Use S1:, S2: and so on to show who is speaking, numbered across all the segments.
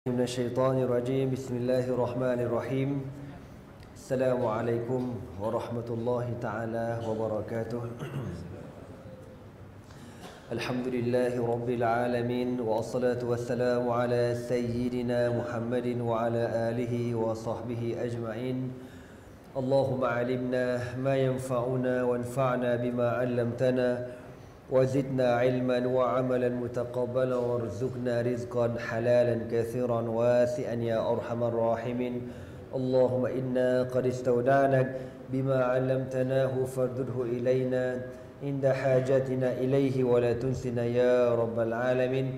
S1: من الشيطان الرجيم بسم الله الرحمن الرحيم السلام عليكم ورحمة الله تعالى وبركاته الحمد لله رب العالمين والصلاة والسلام على سيدنا محمد وعلى آله وصحبه أجمعين اللهم علمنا ما ينفعنا وانفعنا بما علمتنا وزدنا علما وعملا متقبلا وارزقنا رزقا حلالا كثيرا واسعا يا أرحم الراحمين اللهم إنا قد استودعناك بما علمتناه فارده إلينا عند حاجتنا إليه ولا تنسنا يا رب العالمين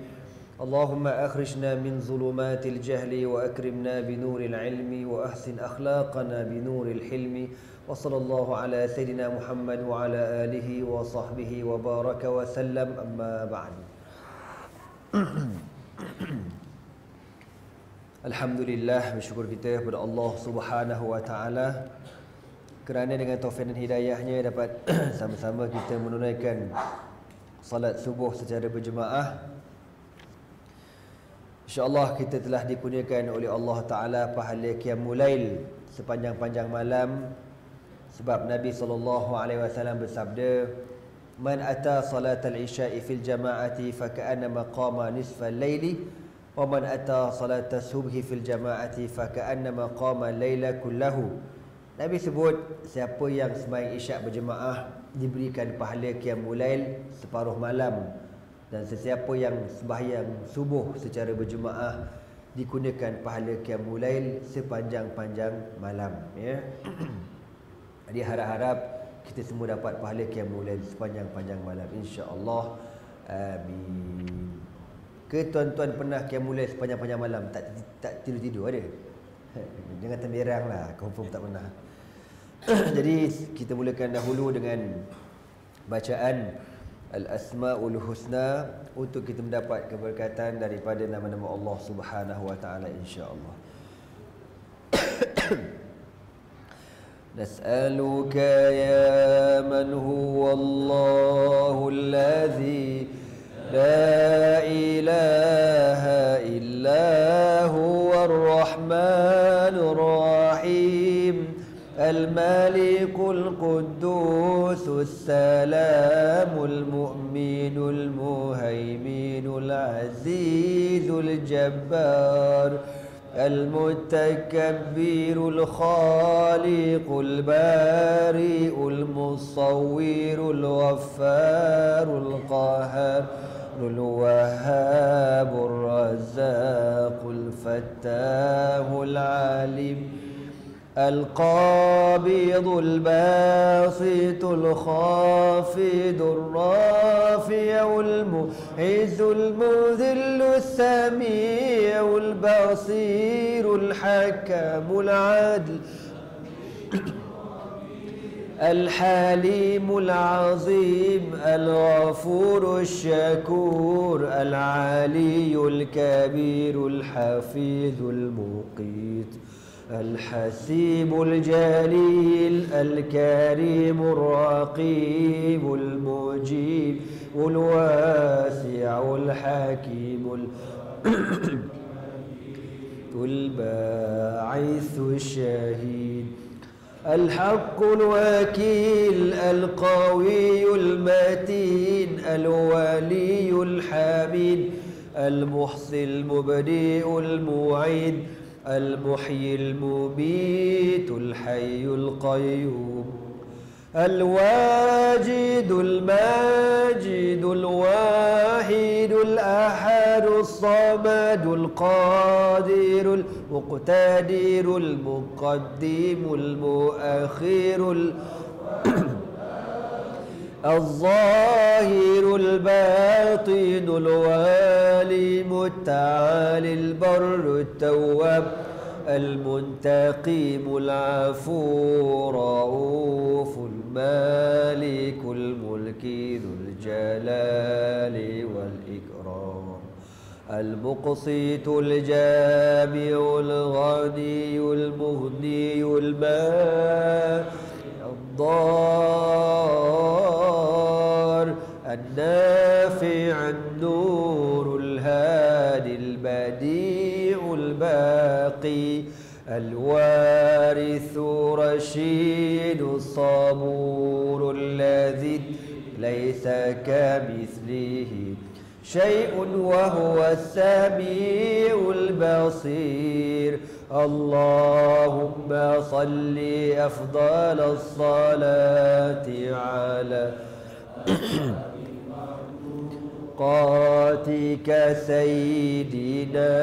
S1: اللهم أخرجنا من ظلمات الجهل وأكرمنا بنور العلم وأحسن أخلاقنا بنور الحلم وصلى الله على سيدنا محمد وعلى آله وصحبه وبارك وسلم أما بعد Alhamdulillah, bersyukur kita kepada Allah Subhanahu wa taala kerana dengan taufik dan hidayahnya dapat sama-sama kita menunaikan salat subuh secara berjemaah. InsyaAllah kita telah dikurniakan oleh Allah Ta'ala pahala qiyamul lail sepanjang-panjang malam. Sebab Nabi SAW bersabda, Man ata salatal isya'i fil jama'ati faka'annama qama nisfal layli wa man ata salatal subhi fil jama'ati faka'annama qama layla kullahu. Nabi sebut, siapa yang sembahyang isyak berjemaah diberikan pahala qiyamul lail separuh malam, dan sesiapa yang sembahyang subuh secara berjemaah dikurniakan pahala qiyamul lail sepanjang-panjang malam, ya. Jadi harap-harap kita semua dapat pahala qiyamul lail sepanjang-panjang malam, insya-Allah. Amin. Ke tuan-tuan pernah qiyamul lail sepanjang-panjang malam tak tidur-tidur ada? Jangan temberanglah, confirm tak pernah. Jadi kita mulakan dahulu dengan bacaan Al-Asma'ul Husna untuk kita mendapat keberkatan daripada nama-nama Allah Subhanahu wa taala, insya-Allah. Nas'aluka ya man huwa Allahul ladzi la ilaha illa huwar rahmanur rahim الملك القدوس السلام المؤمن المهيمن العزيز الجبار المتكبر الخالق البارئ المصور الغفار القهار الوهاب الرزاق الفتاح العليم القابض الباسط الخافض الرافع المعز المذل السميع البصير الحكم العدل الحليم العظيم الغفور الشكور العلي الكبير الحفيظ المقيت الحسيب الجليل الكريم الرقيب المجيب الواسع الحكيم الباعث الشهيد الحق الوكيل القوي المتين الولي الحميد المحصي المبدئ المعيد المحيي المميت الحي القيوم الواجد الماجد الواحد الأحد الصمد القادر المقتدر المقدم المؤخر الظاهر الباطن الوالي المتعالي البر التواب المنتقم العفو رؤوف المالك الملك ذو الجلال والإكرام المقسط الجامع الغني المغني الماء الضار النافع النور الهادي البديع تقي الوارث رشيد الصبور الذي ليس كمثله شيء وهو السميع البصير اللهم صل أفضل الصلاة على قاتك سيدنا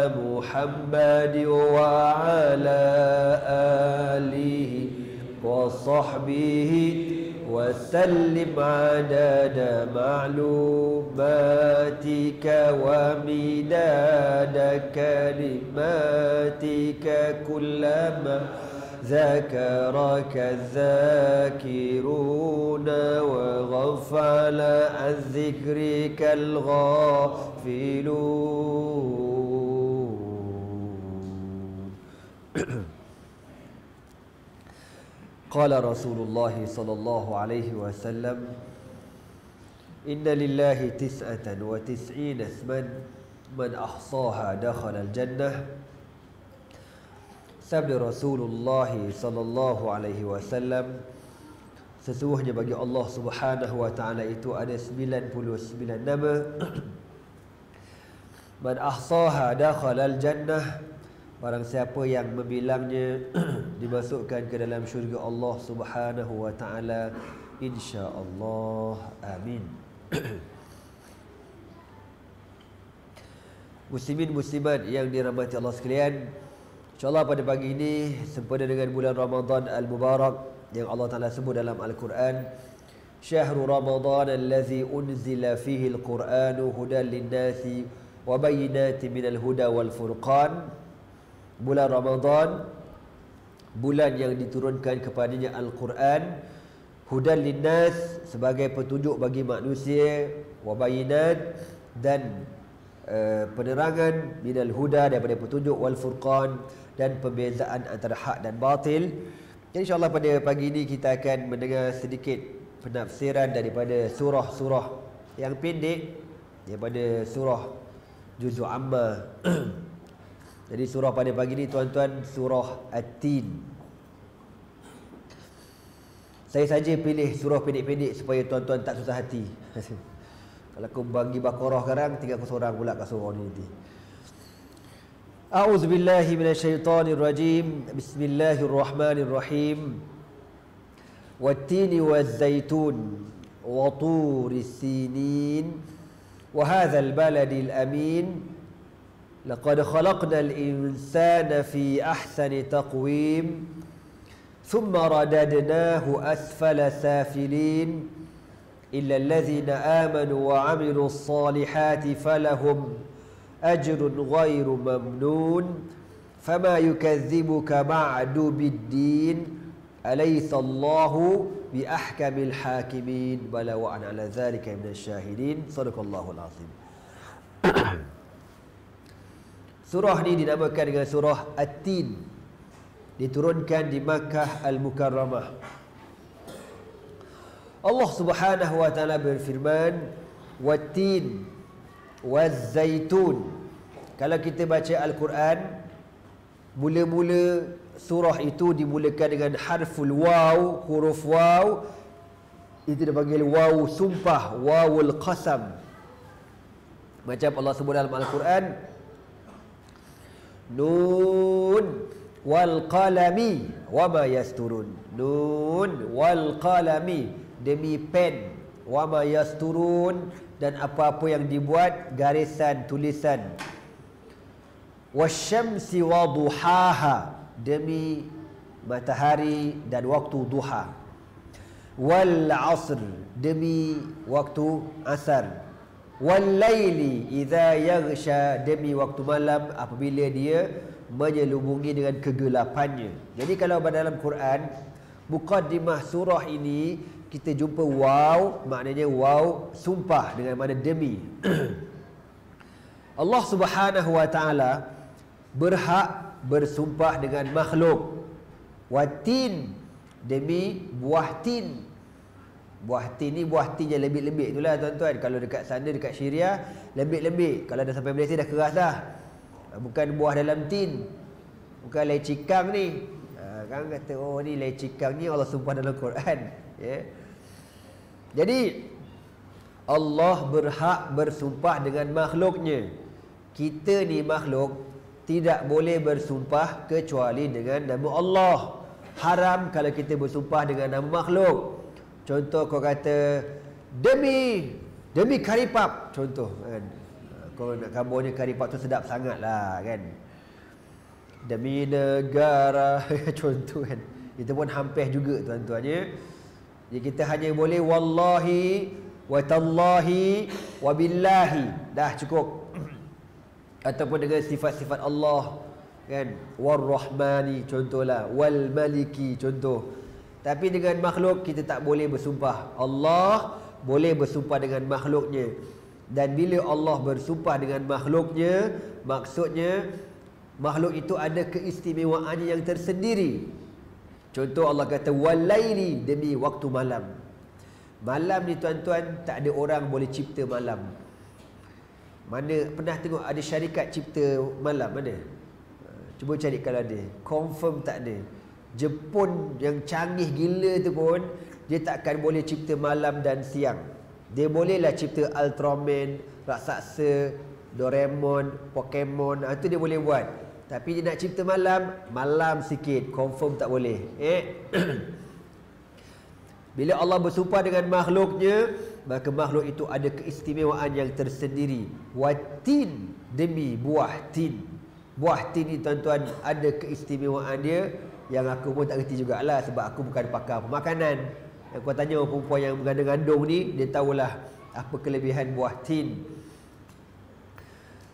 S1: محمد وعلى آله وصحبه وسلم عدد معلوماتك ومداد كلماتك كلما ذكرك الذاكرون وغفل عن ذكرك الغافلون. قال رسول الله صلى الله عليه وسلم إن لله 99 اسما من أحصاها دخل الجنة. Sabda Rasulullah sallallahu alaihi wasallam, sesungguhnya bagi Allah Subhanahu wa taala itu ada 99 nama. Man ahsaha dakhala al-jannah, barang siapa yang membilangnya dimasukkan ke dalam syurga Allah Subhanahu wa taala, insya-Allah. Amin. Muslimin muslimat yang dirahmati Allah sekalian, InsyaAllah pada pagi ini sempena dengan bulan Ramadan Al-Mubarak yang Allah Ta'ala sebut dalam Al-Quran, Syahrul Ramadan allazi unzila fihi al-Quranu hudan linnasi wa bayyinati minal huda wal furqan. Bulan Ramadan, bulan yang diturunkan kepadanya Al-Quran, hudan linnas, sebagai petunjuk bagi manusia, wa bayyinat, dan penerangan, minal huda, daripada petunjuk, wal furqan, dan pembezaan antara hak dan batil. Jadi insyaAllah pada pagi ini kita akan mendengar sedikit penafsiran daripada surah-surah yang pendek daripada surah Juz'u Amma. Jadi surah pada pagi ini tuan-tuan, surah At-Tin. Saya saja pilih surah pendek-pendek supaya tuan-tuan tak susah hati. Kalau aku bagi Baqarah sekarang, tinggal aku seorang pula kat surah ni nanti. A'udzu billahi minasyaitonir rajim. Bismillahirrahmanirrahim. Wat-tini waz-zaitun wa turis sinin wa hadzal baladil amin. Laqad khalaqnal insana fi ahsani taqwim. Thumma radadnahu asfala safilin. Illa alladhina amanu wa 'amilus salihati falahum ajrun ghairu mamnun. Fama yukazzibuka ba'du biddin. Alaysa Allahu bi ahkamil hakimin. Bala wa ana ala dhalika minasy syahidin. Shadaqallahul azim. Surah ini dinamakan dengan surah At-Tin. Diturunkan di Makkah Al-Mukarramah. Allah Subhanahu wa taala berfirman, Wat-tin waz-zaitun. Kalau kita baca Al-Quran, mula-mula surah itu dimulakan dengan harful waw, huruf waw. Itu dipanggil waw sumpah, wawul qasam. Macam Allah sebut dalam Al-Quran, Nun wal qalami wama yasturun. Nun wal qalami, demi pen, wama yasturun, dan apa-apa yang dibuat garisan tulisan. Wasyamsi wa duhaha, demi matahari dan waktu duha. Wal asr, demi waktu asar. Wal laili idza yaghsha, demi waktu malam apabila dia menyelubungi dengan kegelapannya. Jadi kalau dalam Quran, muqaddimah surah ini kita jumpa waw, maknanya waw sumpah dengan makna demi. Allah Subhanahu wa taala berhak bersumpah dengan makhluk. Watin, demi buah tin. Buah tin ni buah tin yang lembik-lembik itulah tuan-tuan. Kalau dekat sana, dekat Syria, lembik-lembik. Kalau dah sampai Malaysia dah keras dah. Bukan buah dalam tin. bukan lecikang ni. Kan kata, oh ni lecikang ni Allah sumpah dalam Quran. Ya. Jadi Allah berhak bersumpah dengan makhluknya. Kita ni makhluk tidak boleh bersumpah kecuali dengan nama Allah. Haram kalau kita bersumpah dengan nama makhluk. Contoh kau kata demi karipap, contoh kan. Kau nak kabarnya karipap tu sedap sangat lah kan. Demi negara contoh kan. Itu pun hampir juga tuan-tuan ya. Jadi kita hanya boleh wallahi wa tallahi wa billahi, dah cukup. Ataupun dengan sifat-sifat Allah kan, warrahmani contohlah, wal maliki contoh. Tapi dengan makhluk kita tak boleh bersumpah. Allah boleh bersumpah dengan makhluknya. Dan bila Allah bersumpah dengan makhluknya, maksudnya makhluk itu ada keistimewaannya yang tersendiri. Contoh Allah kata walaili, demi waktu malam. Malam ni tuan-tuan tak ada orang boleh cipta malam. Mana pernah tengok ada syarikat cipta malam ada? Cuba cari kalau ada. Confirm tak ada. Jepun yang canggih gila tu pun dia takkan boleh cipta malam dan siang. Dia bolehlah cipta Ultraman, raksasa, Doraemon, Pokemon, itu dia boleh buat. Tapi dia nak cipta malam sikit, confirm tak boleh. Bila Allah bersumpah dengan makhluknya, maka makhluk itu ada keistimewaan yang tersendiri. Watin, demi buah tin. Buah tin ni tuan-tuan ada keistimewaan dia yang aku pun tak kerti jugalah sebab aku bukan pakar pemakanan. Yang kau tanya orang perempuan yang mengandung-andung ni, dia tahulah apa kelebihan buah tin.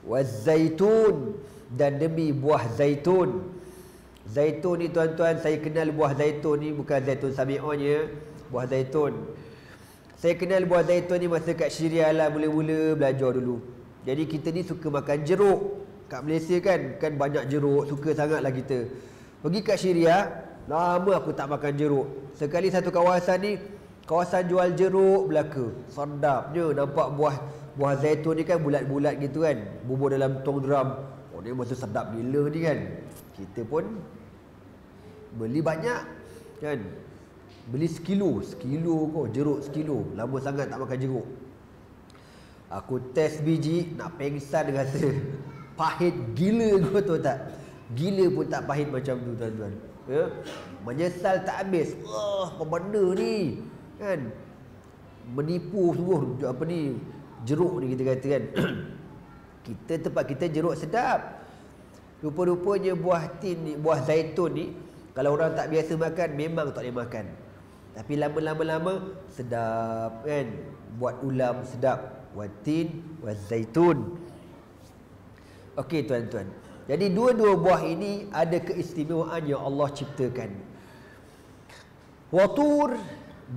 S1: Wazaitun, dan demi buah zaitun. Zaitun ni tuan-tuan, saya kenal buah zaitun ni bukan zaitun sami'onya, buah zaitun. Saya kenal buah zaitun ni masa kat Syria lah, mula-mula belajar dulu. Jadi kita ni suka makan jeruk. Kat Malaysia kan banyak jeruk, suka sangat lah kita. Pergi kat Syria, lama aku tak makan jeruk. Sekali satu kawasan ni, kawasan jual jeruk belaka. Sedapnya nampak buah zaitun ni kan bulat-bulat gitu kan, bubur dalam tong drum. Oh ni masa sedap gila ni kan. Kita pun beli banyak kan. Beli sekilo kau, jeruk sekilo. Lama sangat tak makan jeruk. Aku test biji, nak pengsan rasa. Pahit gila kau tahu tak? Gila pun tak pahit macam tu tuan-tuan. Ya? Menyesal tak habis. Apa benda ni? Kan? Menipu sungguh apa ni? Jeruk ni kita kata kan. Tempat kita jeruk sedap. Rupa-rupanya buah tin ni, buah zaitun ni, kalau orang tak biasa makan memang tak boleh makan. Tapi lama-lama sedap kan. Buat ulam sedap. Watin, wazaitun. Okey tuan-tuan. Jadi dua-dua buah ini ada keistimewaan yang Allah ciptakan. Watur,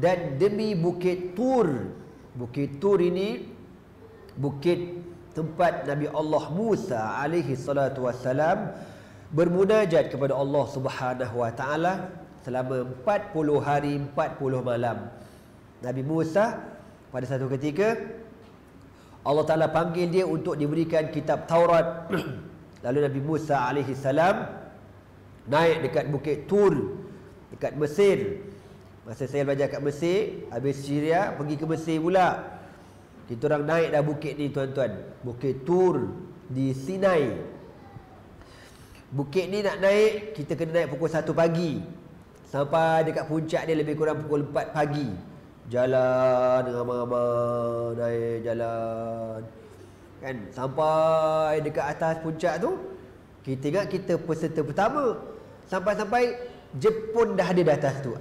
S1: dan demi bukit Tur. Bukit Tur ini bukit tempat Nabi Allah Musa alaihi salatu wassalam bermunajat kepada Allah Subhanahu wa taala selama 40 hari 40 malam. Nabi Musa pada satu ketika Allah Taala panggil dia untuk diberikan kitab Taurat. Lalu Nabi Musa alaihi salam naik dekat bukit Tur dekat Mesir. Masa saya belajar kat Mesir, habis Syria pergi ke Mesir pula. Kita orang naik dah bukit ni tuan-tuan. Bukit Tur di Sinai. Bukit ni nak naik, kita kena naik pukul 1 pagi. Sampai dekat puncak dia lebih kurang pukul 4 pagi. Jalan ramai-ramai, naik jalan. Kan? Sampai dekat atas puncak tu, kita ingat kita peserta pertama. Sampai-sampai Jepun dah ada di atas tu.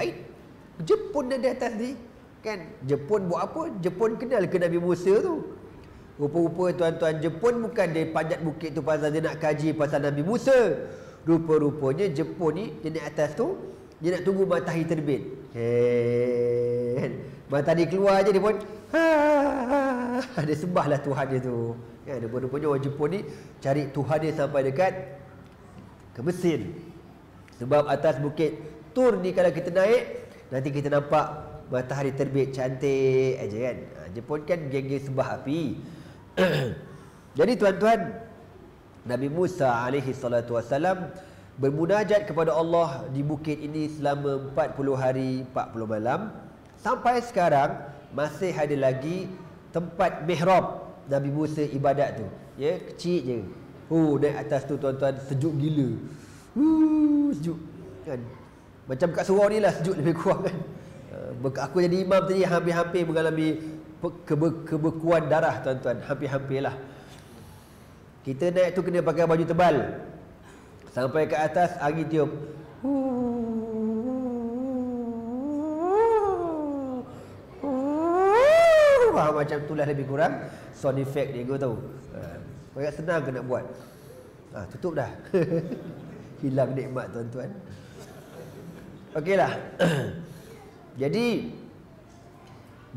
S1: Jepun dah di atas ni. Kan? Jepun buat apa? Jepun kenal ke Nabi Musa tu. Rupa-rupa tuan-tuan, Jepun bukan dia panjat bukit tu pasal dia nak kaji pasal Nabi Musa. Rupa-rupanya Jepun ni dia naik atas tu, dia nak tunggu matahari terbit. Matahari keluar je dia pun dia sembahlah Tuhan dia tu. Kan? Rupa-rupanya orang Jepun ni cari Tuhan dia sampai dekat ke Mesir. Sebab atas bukit Tur ni kalau kita naik, nanti kita nampak matahari terbit cantik aja kan. Jepun kan geng-geng sembah api. Jadi tuan-tuan, Nabi Musa alaihi salatu wassalam bermunajat kepada Allah di bukit ini selama 40 hari 40 malam. Sampai sekarang masih ada lagi tempat mihrab Nabi Musa ibadat tu. Ya, kecil je. Naik atas tu tuan-tuan, sejuk gila. Sejuk kan. Macam kat surau ni lah sejuk lebih kurang kan. Aku jadi imam tadi hampir-hampir mengalami kebekuan darah tuan-tuan. Hampir-hampir lah. Kita naik tu kena pakai baju tebal. Sampai ke atas angin tiup. Macam tu lah lebih kurang sound effect dia, kau tahu. Banyak senang ke nak buat. Tutup dah. Hilang nikmat tuan-tuan. Okeylah. Jadi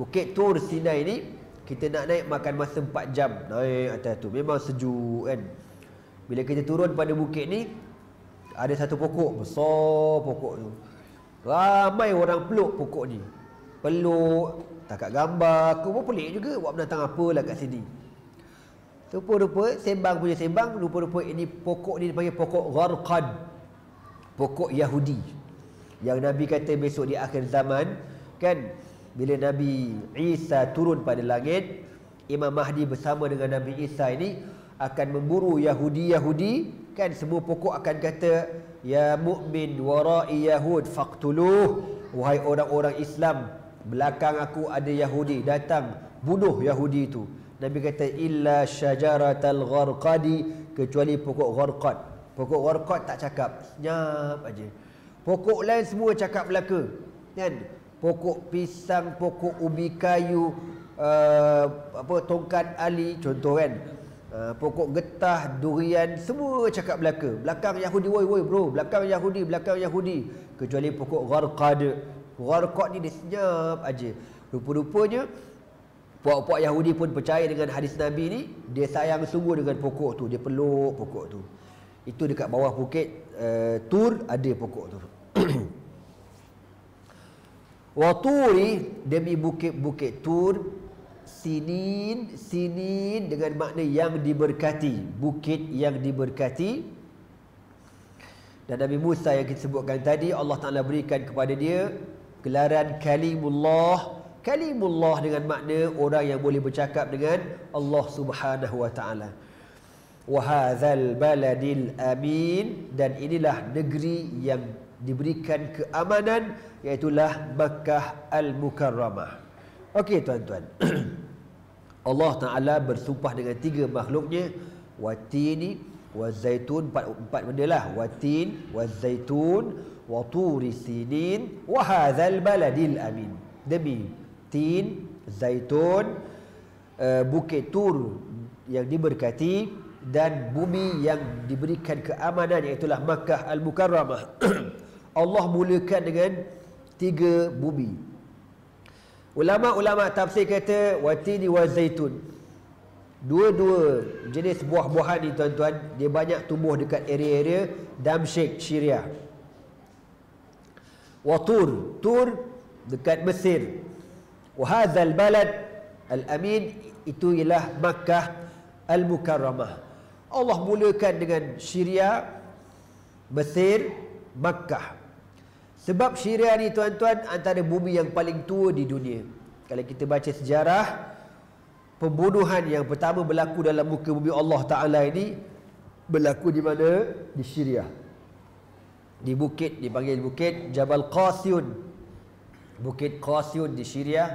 S1: Bukit Tur Sinai ni kita nak naik makan masa 4 jam naik atas tu. Memang sejuk kan. Bila kita turun pada bukit ni, ada satu pokok besar, pokok tu. Ramai orang peluk pokok ni. Peluk, takat gambar. Aku pun pelik juga, buat binatang apalah kat sini. Rupa-rupa sembang punya sembang, rupa-rupa ini pokok ni dipanggil pokok Gharqad. Pokok Yahudi. Yang Nabi kata besok di akhir zaman kan, bila Nabi Isa turun pada langit, Imam Mahdi bersama dengan Nabi Isa ini akan memburu Yahudi-Yahudi kan. Semua pokok akan kata, ya mu'min wara'i yahud faqtuluh. Wahai orang-orang Islam, belakang aku ada Yahudi, datang bunuh Yahudi itu. Nabi kata illa syajaratal gharqadi, kecuali pokok Gharqad. Pokok Gharqad tak cakap, senyap aja. Pokok lain semua cakap belaka kan. Pokok pisang, pokok ubi kayu, tongkat ali contoh kan. Pokok getah, durian, semua cakap belaka. Belakang Yahudi, woi bro, belakang Yahudi, belakang Yahudi. Kecuali pokok Gharqad. Gharqad ni dia senyap aja. Rupa-rupanya puak-puak Yahudi pun percaya dengan hadis Nabi ni. Dia sayang sungguh dengan pokok tu, dia peluk pokok tu. Itu dekat bawah bukit Tur ada pokok tu. Wa turi, demi bukit-bukit Tur, sinin, sinin dengan makna yang diberkati, bukit yang diberkati. Dan Nabi Musa yang kita sebutkan tadi, Allah Ta'ala berikan kepada dia gelaran Kalimullah. Kalimullah dengan makna orang yang boleh bercakap dengan Allah Subhanahu Wa Ta'ala. Wa hadzal baladil amin, dan inilah negeri yang diberikan keamanan, iaitulah Makkah Al-Mukarramah. Okey tuan-tuan. Allah Ta'ala bersumpah dengan 3 makhluknya, watini, wazaitun, empat benda lah. Watin, wazaitun, waturi sinin, wa hadzal baladil amin. Demi tin, zaitun, bukit Tur yang diberkati, dan bumi yang diberikan keamanan, iaitulah Makkah Al-Mukarramah. Allah mulakan dengan 3 bumi. Ulama-ulama tafsir kata watini wa zaitun. Dua-dua jenis buah-buahan ni tuan-tuan, dia banyak tumbuh dekat area-area Damsyik, Syria. Wa Tur, Tur dekat Mesir. Wa hadzal balad al-amin, itu ialah Makkah Al-Mukarramah. Allah mulakan dengan Syria, Mesir, Makkah. Sebab Syria ni tuan-tuan antara bumi yang paling tua di dunia. Kalau kita baca sejarah, pembunuhan yang pertama berlaku dalam muka bumi Allah Ta'ala ini berlaku di mana? Di Syria. Di bukit, dipanggil bukit Jabal Qasyun. Bukit Qasyun di Syria,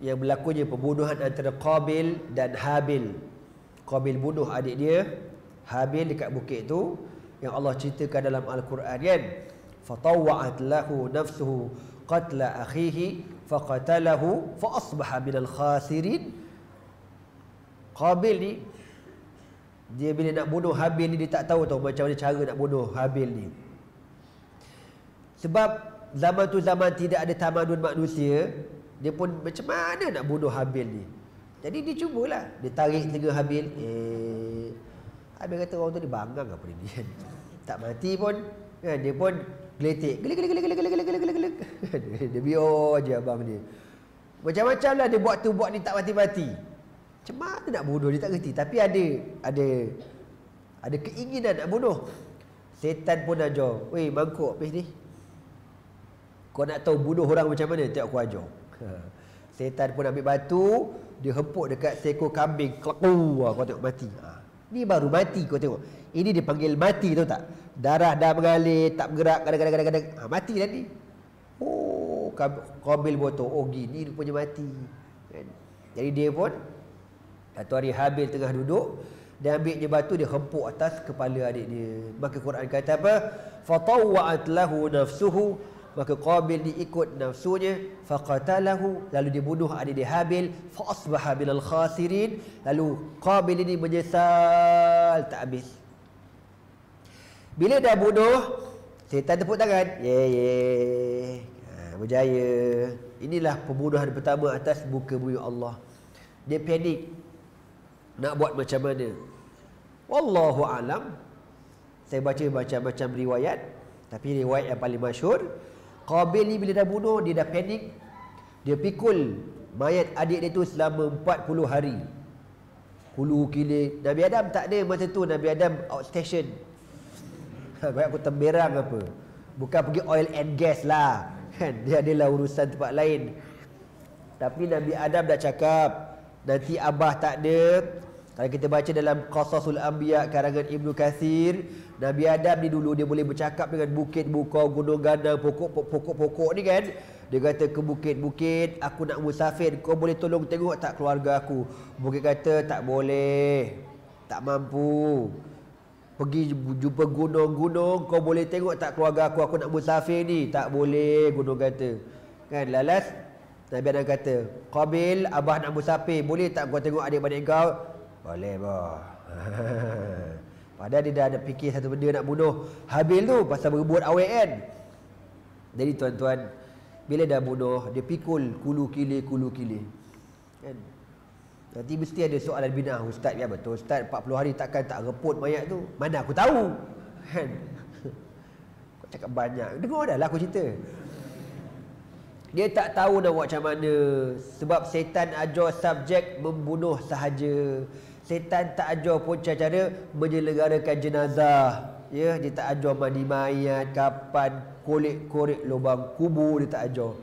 S1: yang berlakunya pembunuhan antara Qabil dan Habil. Qabil bunuh adik dia Habil dekat bukit tu, yang Allah ceritakan dalam Al-Quran kan. Fatawwa'at lahu nafsuhu qatla akhihi faqatalahu fa asbaha minal khasirin. Qabil ni, dia bila nak bunuh Habil ni, dia tak tahu macam mana cara nak bunuh Habil ni. Sebab zaman tu zaman tidak ada tamadun manusia, dia pun macam mana nak bunuh Habil ni. Jadi dia cubalah, dia tarik telinga Habil. Habil kata orang tu dia bangang apa ni. Tak mati pun kan, dia pun geletik. Gelik. Dia biar je abang dia. Macam-macam lah dia buat tu buat ni, tak mati-mati. Macam mana nak bunuh dia tak kerti, tapi ada keinginan nak bunuh. Setan pun ajar. Weh, mangkuk habis ni. Kau nak tahu bunuh orang macam mana? Tengok aku ajar. Setan pun ambil batu, dia hempuk dekat seekor kambing. Kau tengok mati. Ni baru mati kau tengok. Ini dipanggil mati, tahu tak? Darah dah mengalir, tak bergerak, kadang-kadang mati dah ni. Oh, Qabil botol. Oh, gini rupanya mati. Kan? Jadi dia pun satu hari Habil tengah duduk, dia ambil je batu, dia hempuk atas kepala adik dia. Maka Quran kata apa? Fatawwa'at lahu nafsuhu, maka Qabil diikut nafsunya, faqatalahu, lalu dia bunuh adik dia Habil, fa asbaha minal khasirin, lalu Qabil ini menyesal tak habis. Bila dah bunuh, setan tepuk tangan. Berjaya. Inilah pembunuhan pertama atas muka bumi Allah. Dia panik nak buat macam mana. Wallahu alam. Saya baca macam-macam riwayat, tapi riwayat yang paling masyhur, Qabil ni bila dah bunuh, dia dah panik. Dia pikul mayat adik dia tu selama 40 hari. Hulu kilir. Nabi Adam tak ada masa tu. Nabi Adam outstation. Baik aku temberang apa. Bukan pergi oil and gas lah. Kan? Dia adalah urusan tempat lain. Tapi Nabi Adam dah cakap, nanti abah tak ada. Kalau kita baca dalam Qasasul Anbiya karangan Ibnu Katsir, Nabi Adam ni dulu dia boleh bercakap dengan bukit, bukau, gunung gandang, pokok-pokok ni kan. Dia kata ke bukit-bukit, aku nak musafir, kau boleh tolong tengok tak keluarga aku? Bukit kata tak boleh, tak mampu. Pergi jumpa gunung-gunung, kau boleh tengok tak keluarga aku nak musafir ni? Tak boleh, gunung kata. Kan, lalas Nabi Adam kata, Qabil, abah nak musafir, boleh tak kau tengok adik-adik kau? Boleh, bah. Padahal dia dah ada fikir satu benda nak bunuh Habil tu, pasal berebut awet kan. Jadi tuan-tuan, bila dah bunuh, dia pikul kulu kilir kan. Nanti mesti ada soalan bina, ustaz, ya betul ustaz, 40 hari takkan tak reput mayat tu? Mana aku tahu kan. Kau cakap banyak, dengar dah lah aku cerita. Dia tak tahu nak buat macam mana, sebab setan ajar subjek membunuh sahaja. Setan tak ajar pun cara-cara menyelenggarakan jenazah. Ya, dia tak ajar mandi mayat, kapan, korek-korek lubang kubur, dia tak ajar.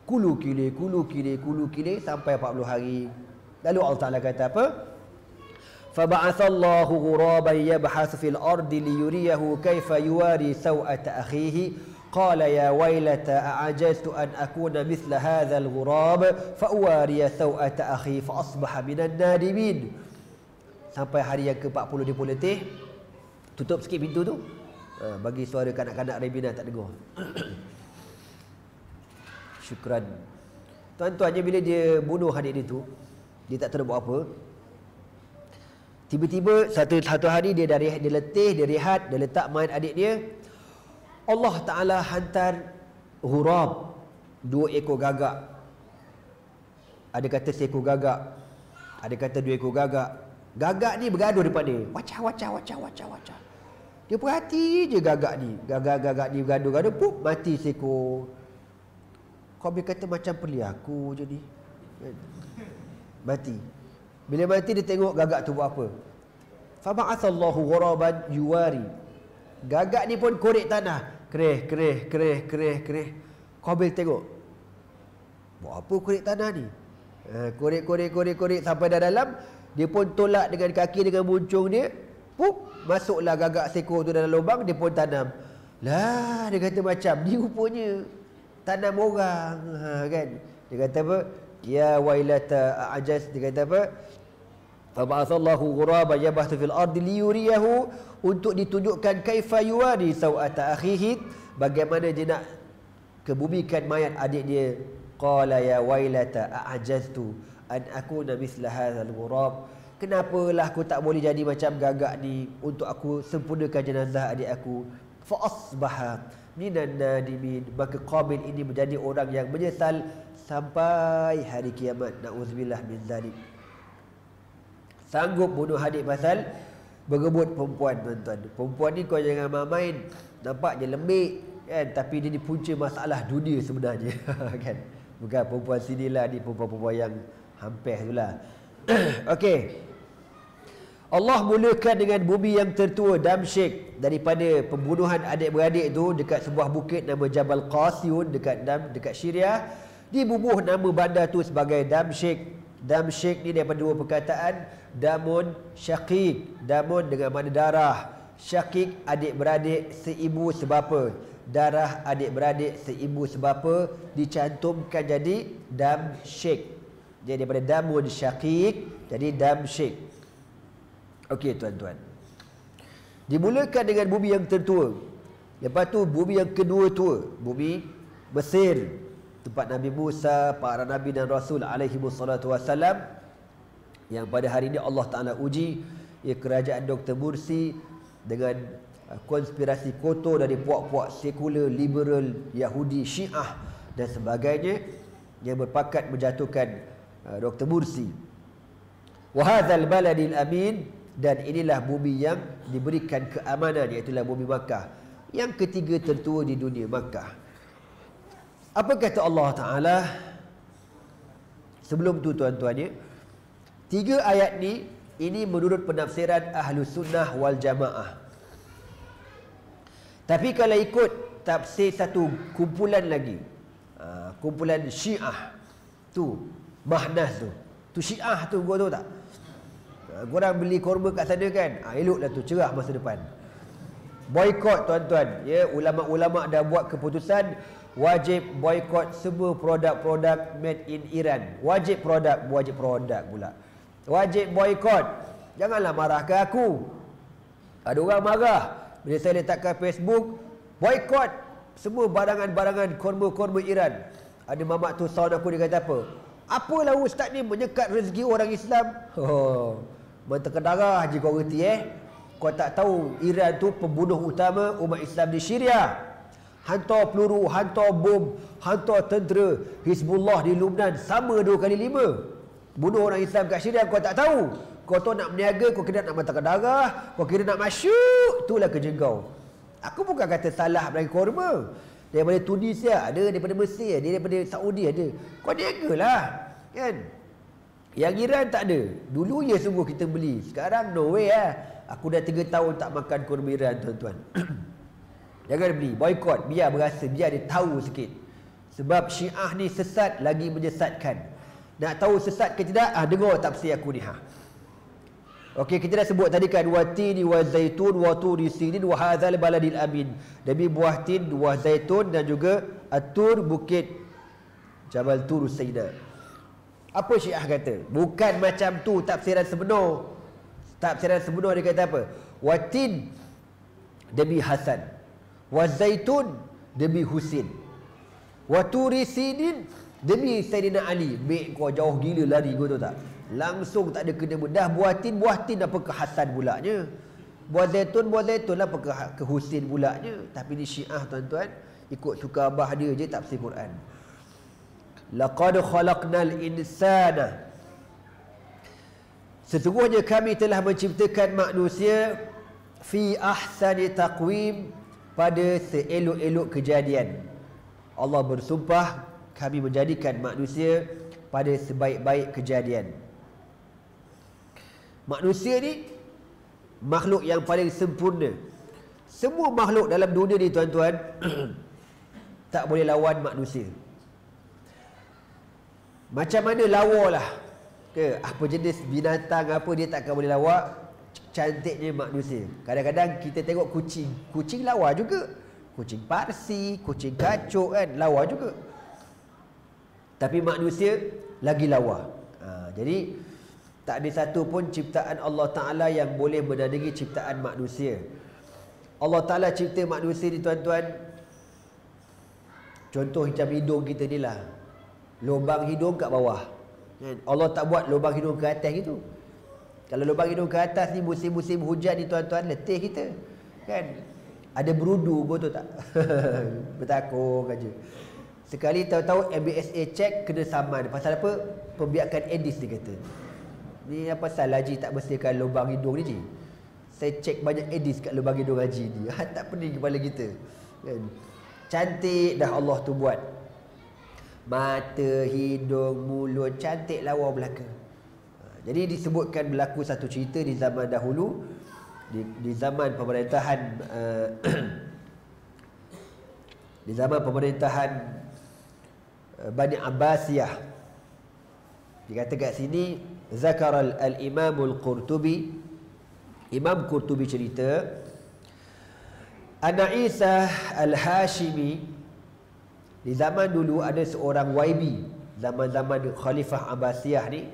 S1: Kulu kilir sampai 40 hari. Lalu Allah Ta'ala kata apa? Faba'athallahu ghuraban yabhasu fil ardi liyuriyahu kaifa yuwari saw'ata akhihi qala ya wailata a'ajaztu an akuna mithla hadzal ghurab fa uwariya saw'ata akhi fa asbaha minan nadimin. Sampai hari yang ke-40 dia pun letih. Tutup sikit pintu tu. Bagi suara kanak-kanak Rebina tak dengar. Syukran. Tuan-tuannya bila dia bunuh adik dia tu, dia tak tahu buat apa. Tiba-tiba satu hari dia letih, dia rehat, dia letak mayat adik dia. Allah Ta'ala hantar ghurab, 2 ekor gagak. Ada kata seekor gagak, ada kata 2 ekor gagak. Gagak ni bergaduh depan dia. Wacah. Dia perhati je gagak ni. Gagak ni bergaduh-gaduh, pup, mati seekor. Kau kata macam peli aku je ni. Mati. Bila mati dia tengok gagak tu buat apa. Faba'athallahu ghuraban yuwari. Gagak ni pun korek tanah. Kereh. Qabil tengok. Buat apa korek tanah ni? Korek sampai dah dalam. Dia pun tolak dengan kaki, dengan muncung dia. Pup, masuklah gagak seekor tu dalam lubang, dia pun tanam. Lah, dia kata macam ni rupanya tanam orang. Kan? Dia kata apa? Ya wailata a'jaz, dia kata apa? Faba'athallahu ghuraban yabhathu fil ardi liyuriyahu, untuk ditunjukkan kaifa yuwari saw'ata akhihi, bagaimana dia nak kebumikan mayat adik dia. Qala ya wailata a'jaztu an akuna mithla hadzal ghurab. Kenapalah aku tak boleh jadi macam gagak ni untuk aku sempurnakan jenazah adik aku. Fa asbaha minan nadimin. Maka Qabil ini menjadi orang yang menyesal sampai hari kiamat. Na'udzubillah min zalik. Sanggup bunuh adik pasal berebut perempuan, tuan-tuan. Perempuan ni kau jangan main-main. Nampak je lembik kan, tapi dia ni punca masalah dunia sebenarnya. Kan? Bukan perempuan sinilah, ni perempuan-perempuan yang hampir itulah. Okey. Allah mulakan dengan bumi yang tertua Damsyik daripada pembunuhan adik-beradik itu dekat sebuah bukit nama Jabal Qasyun dekat Syria. Dibubuh nama bandar tu sebagai Damsyik. Damsyik ni daripada dua perkataan, damun syaqiq, damun dengan makna darah, syaqiq adik-beradik seibu sebapa, darah adik-beradik seibu sebapa, dicantumkan jadi Damsyik. Jadi daripada damun syaqiq jadi Damsyik. Okey tuan-tuan, dimulakan dengan bumi yang tertua. Lepas tu bumi yang kedua tua, bumi Mesir, tempat Nabi Musa, para Nabi dan Rasul alaihi wassalatu wassalam, yang pada hari ini Allah Ta'ala uji ya kerajaan Dr. Mursi dengan konspirasi kotor dari puak-puak sekular, liberal, Yahudi, Syiah dan sebagainya yang berpakat menjatuhkan Dr. Mursi. Wahadzal baladil amin, dan inilah bumi yang diberikan keamanan, iaitulah bumi Makkah, yang ketiga tertua di dunia, Makkah. Apa kata Allah Ta'ala sebelum tu tuan-tuan ya? Tiga ayat ni, ini menurut penafsiran Ahlus Sunnah wal Jamaah. Tapi kalau ikut tafsir satu kumpulan lagi, kumpulan Syiah tu, Mahnas tu Syiah tu, kau tahu tak? Korang beli korma kat sana kan, eloklah tu, cerah masa depan. Boykot tuan-tuan ya, ulama-ulama dah buat keputusan wajib boykot semua produk-produk made in Iran. Wajib produk pula. Wajib boykot. Janganlah marah ke aku. Ada orang marah bila saya letakkan Facebook, boykot semua barangan-barangan korma-korma Iran. Ada mamak tu sound aku, dia kata apa? Apalah ustaz ni menyekat rezeki orang Islam. Menterkedarah je kau reti Kau tak tahu Iran tu pembunuh utama umat Islam di Syria. Hantar peluru, hantar bom, hantar tentera Hizbullah di Lubnan sama 2 kali 5. Bunuh orang Islam kat Syria, kau tak tahu. Kau tahu nak berniaga, kau kira nak menterkedarah, kau kira nak masyuk. Itulah kerja kau. Aku bukan kata salah bagi korma. Daripada Tunisia ada, daripada Mesir ada, daripada Saudi ada. Kau niagalah kan. Yang Iran tak ada. Dulu ya sungguh kita beli. Sekarang no way Aku dah 3 tahun tak makan kurma Iran tuan-tuan. Jangan beli, boykot, biar berasa, biar dia tahu sikit. Sebab Syiah ni sesat lagi menyesatkan. Nak tahu sesat ke tidak? Dengar tafsir aku ni Okey, kita dah sebut tadi kan, watini wa zaitun wa turi sinin wa hadzal baladil amin. Demi buah tin, buah zaitun dan juga At-Tur, bukit Jabal Tur Sayyida. Apa Syiah kata? Bukan macam tu tafsiran sebenar. Tafsiran sebenar dia kata apa? Watin demi Hasan, wa zaitun demi Husin, wa turi sinin demi Sayyidina Ali. Mek kau jauh gila lari, kau tahu tak? Langsung tak ada kena dah buah tin apa ke Hasan pulanya? Buah zaitun apa ke Husin pulanya? Tapi ni Syiah tuan-tuan, ikut suka abah dia je tafsir Quran. Laqad khalaqnal insana, sesungguhnya kami telah menciptakan manusia fi ahsani taqwim, pada seelok-elok kejadian. Allah bersumpah kami menjadikan manusia pada sebaik-baik kejadian. Manusia ni makhluk yang paling sempurna. Semua makhluk dalam dunia ni tuan-tuan tak boleh lawan manusia. Macam mana lawa lah ke apa jenis binatang apa, dia takkan boleh lawa cantiknya manusia. Kadang-kadang kita tengok kucing lawa juga. Kucing Parsi, kucing kacuk kan, lawa juga. Tapi manusia lagi lawa. Jadi tak ada satu pun ciptaan Allah Ta'ala yang boleh menandingi ciptaan manusia. Allah Ta'ala cipta manusia ni tuan-tuan, contoh macam hidung kita ni lah, lubang hidung kat bawah. Allah tak buat lubang hidung ke atas gitu. Kalau lubang hidung ke atas ni musim-musim hujan ni tuan-tuan, letih kita kan. Ada berudu, kau tahu tak? Bertakung aja. Sekali tahu-tahu MBSA check kena saman. Pasal apa? Pembiakan Aedes dia kata. Ni apa pasal Haji tak bersihkan lubang hidung ni, Cik? Saya cek banyak Aedes kat lubang hidung Haji ni. Tak pening kepala kita kan? Cantik dah Allah tu buat. Mata, hidung, mulut, cantik lawa belaka. Jadi disebutkan berlaku satu cerita di zaman dahulu, di zaman pemerintahan di zaman pemerintahan Bani Abbasiyah. Dikata kat sini, zakar al-Imam al-Qurtubi, Imam Qurtubi cerita, Ana Isa al-Hashimi, di zaman dulu ada seorang YB, zaman-zaman Khalifah Abbasiyah ni,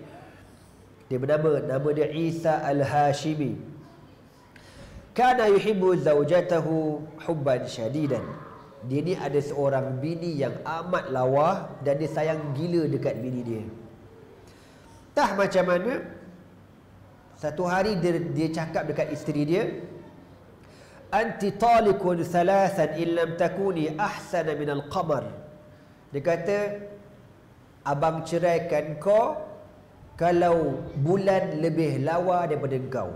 S1: dia nama dia Isa al-Hashimi. Kana yuhibbu zawjatahu hubban syadidan. Dia ni ada seorang bini yang amat lawa dan dia sayang gila dekat bini dia. Tah macam mana, satu hari dia cakap dekat isteri dia, anti talikun thalathan illam takuni ahsana minal qamar. Dia kata, abang ceraikan kau kalau bulan lebih lawa daripada engkau.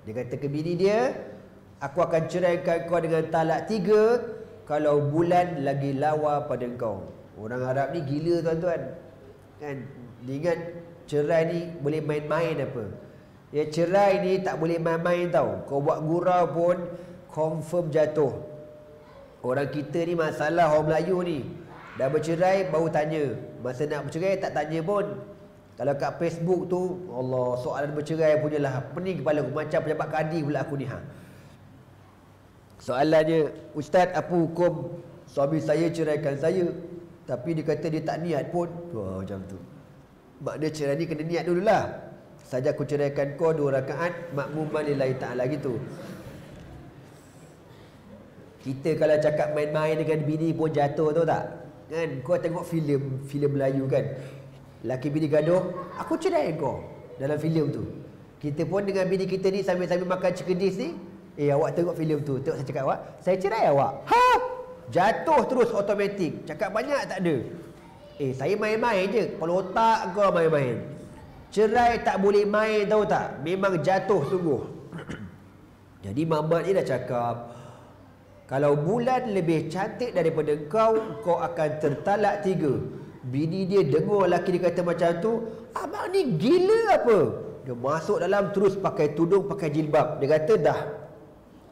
S1: Dia kata ke bini dia, aku akan ceraikan kau dengan talak 3 kalau bulan lagi lawa pada engkau. Orang Arab ni gila tuan-tuan, kan? Dia ingat cerai ni boleh main-main apa. Ya, cerai ni tak boleh main-main tau. Kau buat gurau pun confirm jatuh. Orang kita ni masalah orang Melayu ni, dah bercerai baru tanya. Masa nak bercerai tak tanya pun. Kalau kat Facebook tu, Allah, soalan bercerai punyalah pening kepala aku, macam pejabat kadi pula aku ni. Soalannya, Ustaz, apa hukum suami saya ceraikan saya, tapi dia kata dia tak niat pun. Macam tu. Maknanya cerai ni kena niat dululah. Saja aku ceraikan kau 2 rakaat makmuman lillahi ta'ala gitu. Kita kalau cakap main-main dengan bini pun jatuh, tahu tak? Kan? Kau tengok filem Melayu kan, laki bini gaduh, aku cerai kau, dalam filem tu. Kita pun dengan bini kita ni sambil-sambil makan cikedis ni, awak tengok filem tu, tengok saya cakap awak, saya cerai awak. Jatuh terus automatik. Cakap banyak tak ada. Saya main-main je. Kepala otak kau main-main. Cerai tak boleh main, tahu tak? Memang jatuh sungguh. Jadi Mamat ni dah cakap, kalau bulan lebih cantik daripada kau akan tertalak 3. Bini dia dengar lelaki dia kata macam tu, abang ni gila apa? Dia masuk dalam terus pakai tudung, pakai jilbab. Dia kata dah,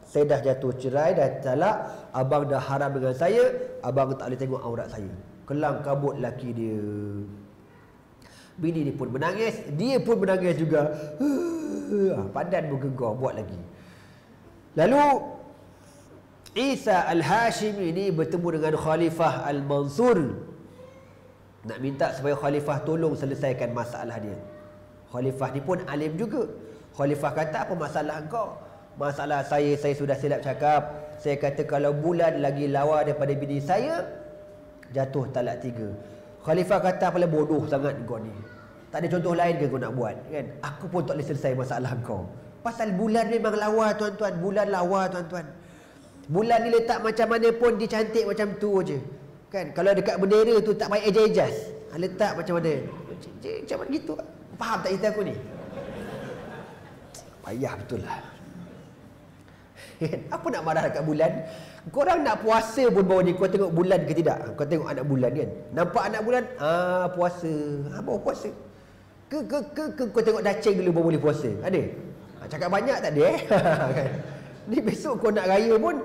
S1: saya dah jatuh cerai, dah talak, abang dah haram dengan saya, abang tak boleh tengok aurat saya. Kelang kabut laki dia. Bini dia pun menangis, dia pun menangis juga. Padan muka kau, buat lagi. Lalu Isa al-Hashimi ini bertemu dengan Khalifah al-Mansur, nak minta supaya Khalifah tolong selesaikan masalah dia. Khalifah ni pun alim juga. Khalifah kata, apa masalah kau? Masalah saya sudah silap cakap. Saya kata kalau bulan lagi lawa daripada bini saya, jatuh talak 3. Khalifah kata, apalah bodoh sangat kau ni. Tak ada contoh lain ke kau nak buat, kan? Aku pun tak boleh selesai masalah kau. Pasal bulan memang lawa tuan-tuan. Bulan lawa tuan-tuan. Bulan ni letak macam mana pun dia cantik macam tu je, kan? Kalau dekat bendera tu tak payah ejas-ejas, letak macam mana, macam mana gitu. Faham tak cerita aku ni? Payah betul lah. Apa nak marah dekat bulan? Korang nak puasa pun bawa ni, kau tengok bulan ke tidak? Kau tengok anak bulan kan? Nampak anak bulan? Puasa. Bawa puasa. Ke kau tengok dacing dulu baru boleh puasa? Ada? Cakap banyak tak ada kan? Ni besok kau nak raya pun,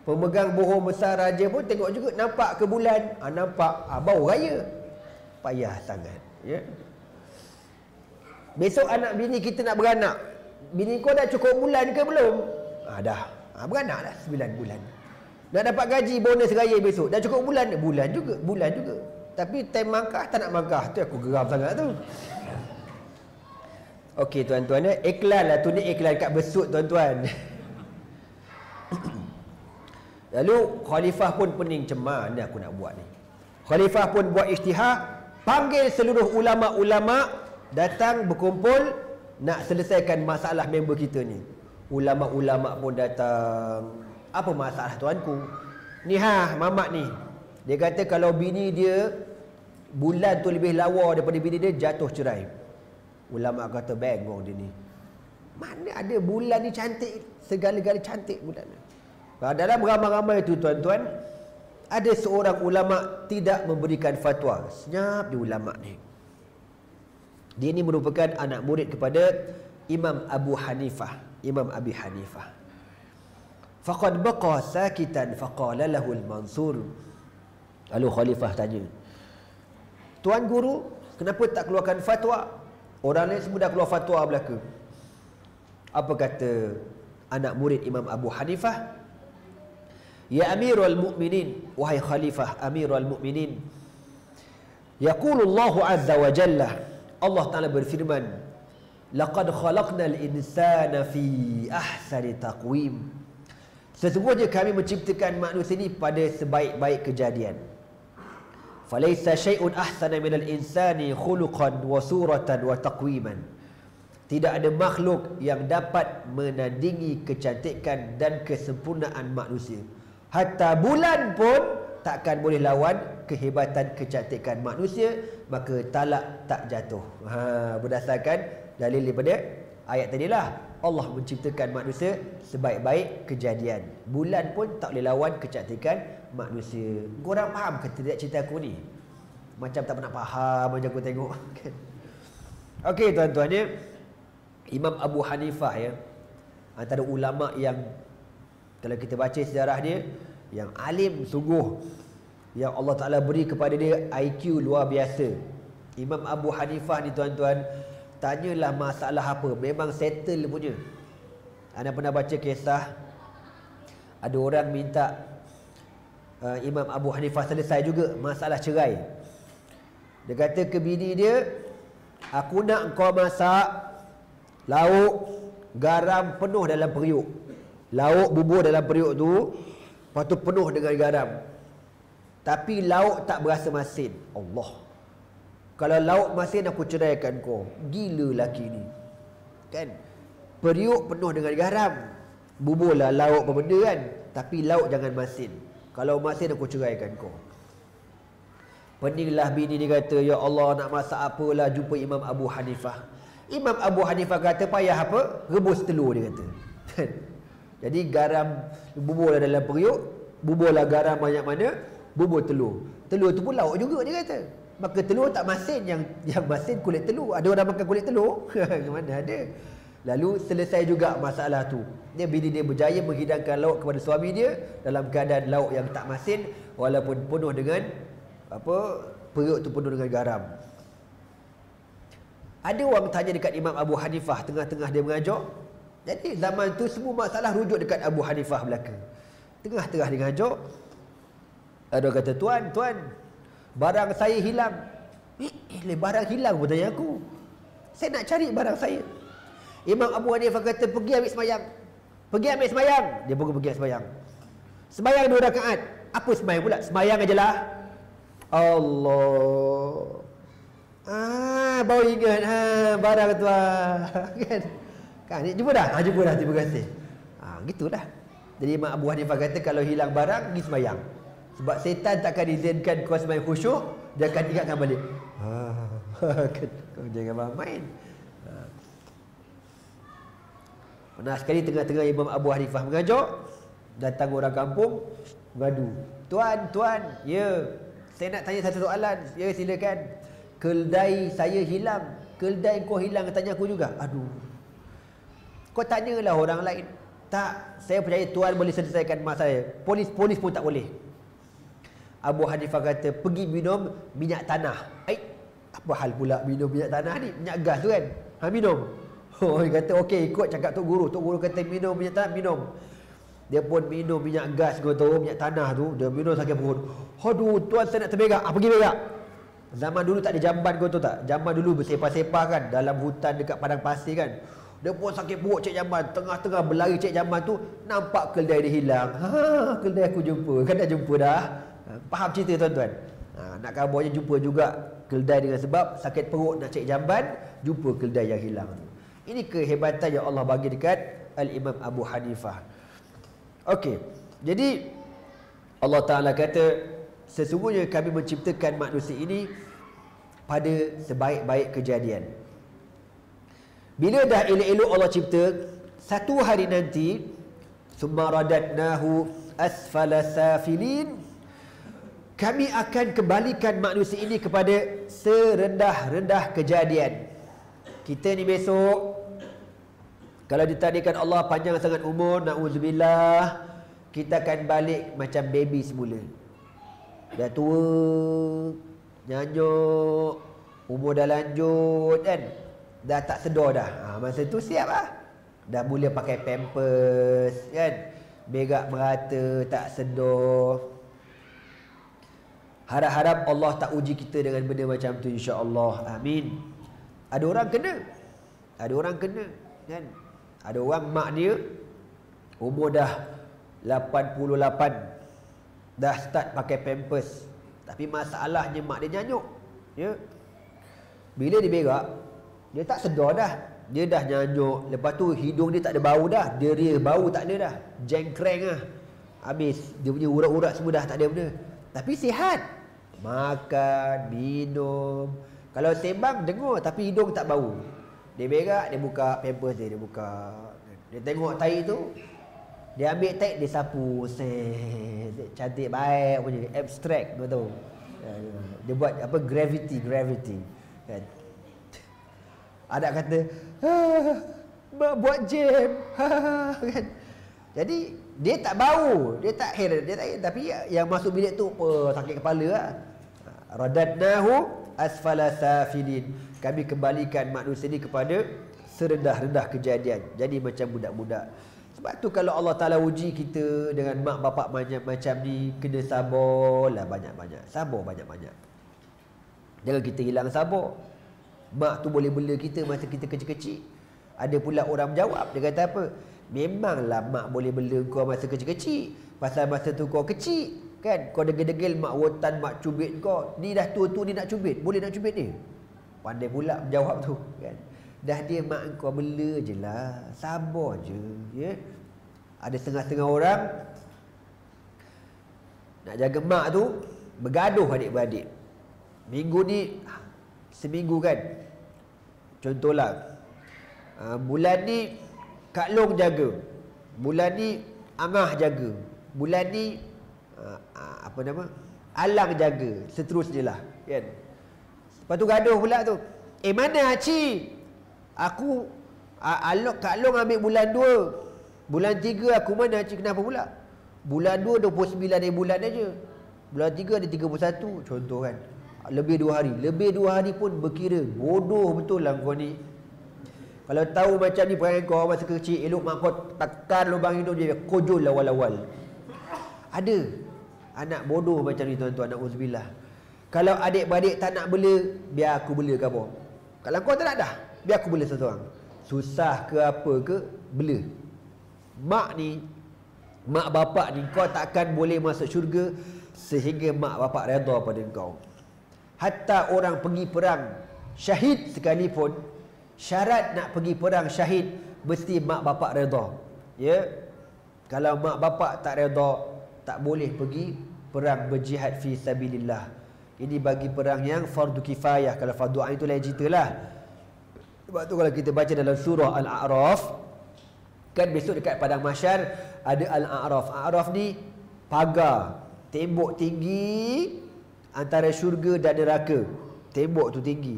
S1: pemegang bohong besar raja pun tengok juga, nampak ke bulan? Nampak. Baru raya. Payah sangat, ya. Besok anak bini kita nak beranak. Bini kau dah cukup bulan ke belum? Dah. Beranak dah 9 bulan. Nak dapat gaji bonus raya besok, dah cukup bulan? Bulan juga. Tapi time mangkah tak nak mangkah. Tu aku geram sangat tu. Okey tuan-tuan, iklan lah tu, ni iklan kat besut tuan-tuan. Lalu Khalifah pun pening, cemar ni aku nak buat ni. Khalifah pun buat isytihad, panggil seluruh ulama-ulama datang berkumpul nak selesaikan masalah member kita ni. Ulama-ulama pun datang. Apa masalah tuanku? Ni Mamat ni, dia kata kalau bini dia bulan tu lebih lawa daripada bini dia, jatuh cerai. Ulama kata bengong dia ni. Mana ada bulan ni cantik, segala-gala cantik bulan ni. Dalam ramai-ramai tu tuan-tuan, ada seorang ulama tidak memberikan fatwa. Senyap dia ulama ni. Dia ini merupakan anak murid kepada Imam Abu Hanifah, Imam Abi Hanifah. Faqad baqa sakitan faqala lahu al-Mansur. Lalu khalifah tanya, "Tuan guru, kenapa tak keluarkan fatwa? Orang lain semua dah keluar fatwa belaka." Apa kata anak murid Imam Abu Hanifah? "Ya Amirul Mukminin, wahai khalifah Amirul Mukminin, yaqulullahu azza wa jalla, Allah Ta'ala berfirman, laqad khalaqnal insana fi ahsani taqwim. Sesungguhnya kami menciptakan manusia ini pada sebaik-baik kejadian. Falaysa syai'un ahsana minal insani khuluqan wa suratan wa taqwiman." Tidak ada makhluk yang dapat menandingi kecantikan dan kesempurnaan manusia. Hatta bulan pun takkan boleh lawan kehebatan kecantikan manusia, maka talak tak jatuh. Berdasarkan dalil daripada ayat tadilah, Allah menciptakan manusia sebaik-baik kejadian. Bulan pun tak boleh lawan kecantikan manusia. Korang faham ke tidak cerita aku ni? Macam tak pernah faham macam aku tengok. Okey tuan-tuan ya, Imam Abu Hanifah ya, antara ulama yang kalau kita baca sejarah dia, yang alim sungguh, yang Allah Ta'ala beri kepada dia IQ luar biasa. Imam Abu Hanifah ni tuan-tuan, tanyalah masalah apa, memang settle punya. Anda pernah baca kisah ada orang minta Imam Abu Hanifah selesai juga masalah cerai. Dia kata ke bini dia, "Aku nak kau masak lauk garam penuh dalam periuk. Lauk bubur dalam periuk tu, lepas tu penuh dengan garam. Tapi lauk tak berasa masin." Allah. "Kalau lauk masin aku ceraikan kau." Gila laki ni. Kan? Periuk penuh dengan garam. Bubur lah lauk apa benda kan. Tapi lauk jangan masin. Kalau masin aku ceraikan kau. Peninglah bini dia kata, "Ya Allah, nak masak apalah, jumpa Imam Abu Hanifah." Imam Abu Hanifah kata, "Payah apa? Rebus telur," dia kata. Jadi garam buburlah dalam periuk, buburlah garam banyak mana, bubur telur. Telur tu pun lauk juga dia kata. Maka telur tak masin, yang masin kulit telur. Ada orang makan kulit telur? Mana ada. Lalu selesai juga masalah tu. Dia bini dia berjaya menghidangkan lauk kepada suami dia dalam keadaan lauk yang tak masin walaupun penuh dengan periuk tu penuh dengan garam. Ada orang tanya dekat Imam Abu Hanifah tengah-tengah dia mengajar. Jadi zaman tu semua masalah rujuk dekat Abu Hanifah belaka. Tengah-tengah dia mengajar, ada orang kata, Tuan, barang saya hilang." Barang hilang pun tanya aku. Saya nak cari barang saya. Imam Abu Hanifah kata, "Pergi ambil semayang." Pergi ambil semayang. Dia pergi ambil semayang. Semayang 2 rakaat. Apa semayang pula? Semayang ajalah. Allah. Baru ingat barang tu kan jumpa dah. Jumpa dah, terima kasih. Gitulah. Jadi Imam Abu Hanifah kata kalau hilang barang pergi sembahyang. Sebab setan takkan izinkan kau sembahyang khusyuk, dia akan ingatkan balik. Kau jangan main. Pernah sekali tengah-tengah Imam Abu Hanifah mengajar, datang orang kampung mengadu. Tuan, ya, saya nak tanya satu soalan. Ya, silakan. Keldai saya hilang. Keldai kau hilang, tanya aku juga. Aduh. Kau tanyalah orang lain. Tak, saya percaya tuan boleh selesaikan masalah saya. Polis pun tak boleh. Abu Hanifah kata, pergi minum minyak tanah. Apa hal pula minum minyak tanah ni? Minyak gas tu kan? Minum. Dia kata, okey, ikut cakap Tok Guru. Tok Guru kata minum minyak tanah, minum. Dia pun minum minyak gas kau tahu, minyak tanah tu. Dia minum sakit perut. Aduh, tuan saya nak terberak. Pergi berak. Zaman dulu tak ada jamban kau tahu tak? Zaman dulu bersepah-sepah kan, dalam hutan dekat padang pasir kan. Dia pun sakit perut cek jamban. Tengah-tengah berlari cek jamban tu, nampak keldai dia hilang. Keldai aku jumpa. Kan dah jumpa dah. Faham cerita tuan-tuan? Nak kabarnya jumpa juga keldai dengan sebab sakit perut nak cek jamban, jumpa keldai yang hilang. Ini kehebatan yang Allah bagi dekat Al-Imam Abu Hanifah. Okey. Jadi Allah Ta'ala kata, sesungguhnya kami menciptakan manusia ini pada sebaik-baik kejadian. Bila dah elok-elok Allah cipta, satu hari nanti, summa radatnahu asfala safilin, kami akan kembalikan manusia ini kepada serendah-rendah kejadian. Kita ni besok kalau ditakdirkan Allah panjang sangat umur, na'udzubillah, kita akan balik macam baby semula. Dah tua, nyanyuk, umur dah lanjut kan, dah tak sedar dah. Masa tu siap lah. Dah mula pakai pampers kan, berak merata, tak sedar. Harap-harap Allah tak uji kita dengan benda macam tu, insya-Allah. Amin. Ada orang kena. Ada orang kena kan. Ada orang mak dia umur dah 88, dah start pakai pampers, tapi masalahnya mak dia nyanyuk. Ya. Bila dia berak, dia tak sedar dah. Dia dah nyanyuk. Lepas tu hidung dia tak ada bau dah. Deria bau tak ada dah. Jengkreng lah. Habis. Dia punya urat-urat semua dah tak ada benda. Tapi sihat. Makan, minum. Kalau sembang, dengar. Tapi hidung tak bau. Dia berak, dia buka pampers dia. Dia buka. Dia tengok tai tu. Dia ambil tai, dia sapu. Cantik baik punya. Abstract. Kau tahu. Dia buat apa? Gravity. Kan? Ada kata, mak buat jam. Kan? Jadi dia tak bau, dia tak heran, tapi yang masuk bilik tu sakit kepala lah. Radadnahu asfala safilin. Kami kembalikan manusia ni kepada serendah-rendah kejadian. Jadi macam budak-budak. Sebab tu kalau Allah Ta'ala uji kita dengan mak bapak macam ni, kena sabarlah banyak-banyak. Sabar banyak-banyak. Jangan kita hilang sabar. Mak tu boleh bela kita masa kita kecil-kecil. Ada pula orang menjawab, dia kata apa? Memanglah mak boleh bela kau masa kecil-kecil, pasal masa tu kau kecil kan, kau degil-degil mak rotan, mak cubit kau. Ni dah tua-tua ni nak cubit, boleh nak cubit dia? Pandai pula menjawab tu kan. Dah dia mak kau bela je lah, sabar je ya. Ada setengah-setengah orang nak jaga mak tu bergaduh adik-beradik. Minggu ni seminggu kan, contohlah bulan ni Kak Long jaga, bulan ni Angah jaga, bulan ni apa nama, Alang jaga, seterusnya lah kan. Lepas tu gaduh pula tu, mana Haci? Aku Kak Long ambil bulan 2, bulan 3 aku mana Haci? Kenapa pula? Bulan 2 29 hari bulan aja, bulan 3 ada 31 contoh kan. Lebih 2 hari. Lebih 2 hari pun berkira. Bodoh betul lah kau ni. Kalau tahu macam ni perangai kau masa kecil, elok mak kau tekan lubang hidung dia, kojol awal-awal. Ada anak bodoh macam ni tuan-tuan, na'udzubillah. Kalau adik-beradik tak nak bela, biar aku bela kau. Kalau kau tak nak dah, biar aku bela seseorang. Susah ke apa ke, bela. Mak ni, mak bapak ni, kau takkan boleh masuk syurga sehingga mak bapak redha pada kau. Hatta orang pergi perang syahid sekalipun, syarat nak pergi perang syahid mesti mak bapak redha. Ya. Kalau mak bapak tak redha, tak boleh pergi perang berjihad fi sabilillah. Ini bagi perang yang fardu kifayah. Kalau fardu ain itu lain ceritalah. Sebab tu kalau kita baca dalam surah Al-A'raf, kan besok dekat padang mahsyar ada Al-A'raf. A'raf ni pagar, tembok tinggi antara syurga dan neraka. Tembok tu tinggi.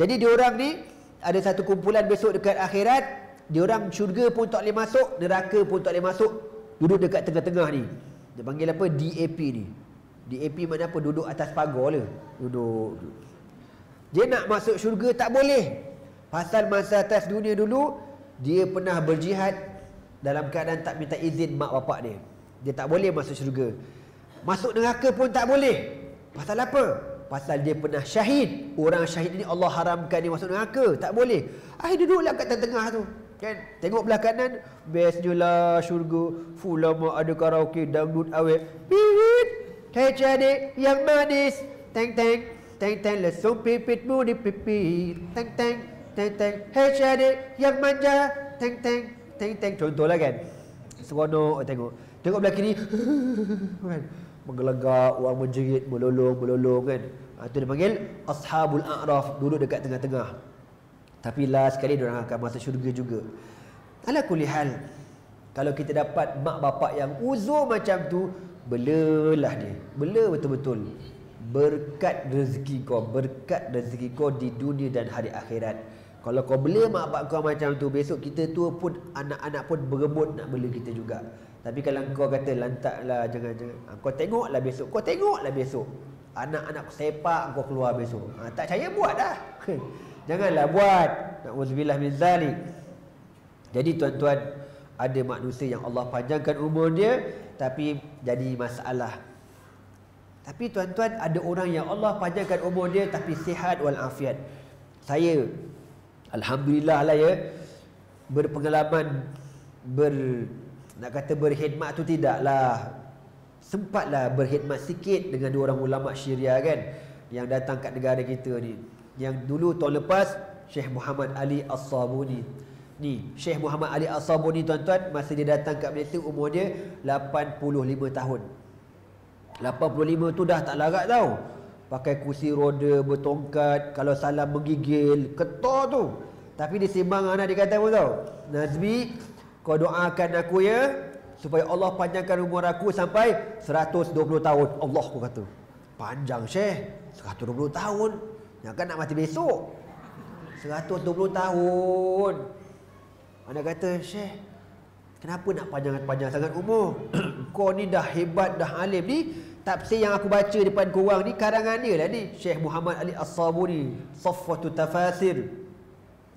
S1: Jadi diorang ni ada satu kumpulan besok dekat akhirat. Diorang syurga pun tak boleh masuk, neraka pun tak boleh masuk, duduk dekat tengah-tengah ni. Dia panggil apa? DAP ni. DAP mana apa? Duduk atas pagar lah. Duduk. Dia nak masuk syurga tak boleh. Pasal masa atas dunia dulu dia pernah berjihad dalam keadaan tak minta izin mak bapak dia. Dia tak boleh masuk syurga. Masuk neraka pun tak boleh. Pasal apa? Pasal dia pernah syahid. Orang syahid ni Allah haramkan dia masuk neraka. Tak boleh. Duduklah kat tengah-tengah tu kan. Tengok belah kanan, bestnya lah syurga. Full lama ada karaoke, dangdut awet. Pipit, hey cadik yang manis. Teng teng, teng teng, lesung pipitmu dipipit. Teng teng, teng teng, hey cadik yang manja. Teng teng, teng teng. Contohlah kan. Seronok tengok. Tengok belah kiri. Kan? Menggelegak, orang menjerit, melolong kan. Itu dia panggil Ashabul A'raf, duduk dekat tengah-tengah. Tapi last sekali diorang akan masuk syurga juga. Ala kulli hal, kalau kita dapat mak bapak yang uzur macam tu, belalah dia. Bela betul-betul. Berkat rezeki kau di dunia dan hari akhirat. Kalau kau bela mak bapak kau macam tu, besok kita tua pun anak-anak pun berebut nak bela kita juga. Tapi kalau kau kata lantaklah, jangan-jangan, kau tengoklah besok, kau tengoklah besok, anak-anak sepak kau keluar besok. Tak percaya buat dah. Janganlah buat. Na'udzubillah min zalik. Jadi tuan-tuan, ada manusia yang Allah panjangkan umur dia tapi jadi masalah. Tapi tuan-tuan, ada orang yang Allah panjangkan umur dia tapi sihat walafiat. Saya alhamdulillah lah ya, berpengalaman nak kata berkhidmat tu tidaklah, sempatlah berkhidmat sikit dengan dua orang ulama Syria kan, yang datang kat negara kita ni. Yang dulu tahun lepas Syekh Muhammad Ali As-Sabuni ni, Syekh Muhammad Ali As-Sabuni tuan-tuan, masa dia datang kat Malaysia umur dia 85 tahun. 85 tu dah tak larat tau. Pakai kursi roda, bertongkat, kalau salam menggigil, ketor tu. Tapi dia sembang anak dia kata apa tau? Nazmi, kau doakan aku ya, supaya Allah panjangkan umur aku sampai 120 tahun. Allah, aku kata. Panjang Syekh, 120 tahun. Yang kan nak mati besok. 120 tahun. Anak kata, Syekh, kenapa nak panjang sangat umur? Kau ni dah hebat, dah alim ni. Tafsir yang aku baca depan korang ni karangan dia lah ni, Syekh Muhammad Ali As-Sabuni, Safwatu Tafasir.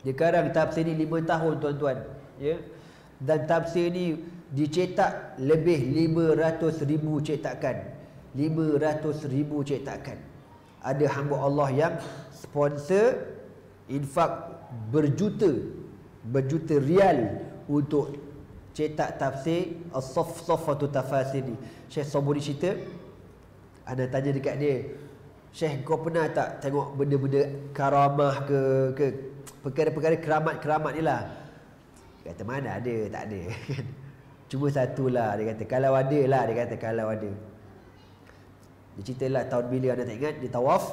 S1: Dia karang tafsir ni 5 tahun tuan-tuan, ya. Dan tafsir ni dicetak lebih 500,000 cetakan. 500,000 cetakan. Ada hamba Allah yang sponsor, infak berjuta rial untuk cetak tafsir As-Safwatu Tafasir ni. Syekh Sabuni cerita, ana tanya dekat dia, Syekh, kau pernah tak tengok benda-benda karamah ke perkara-perkara keramat-keramat ni lah? Dia kata, mana ada, tak ada. Cuma satulah, dia kata, kalau ada lah, dia kata, kalau ada. Dia ceritalah tahun bila anda tak ingat, dia tawaf.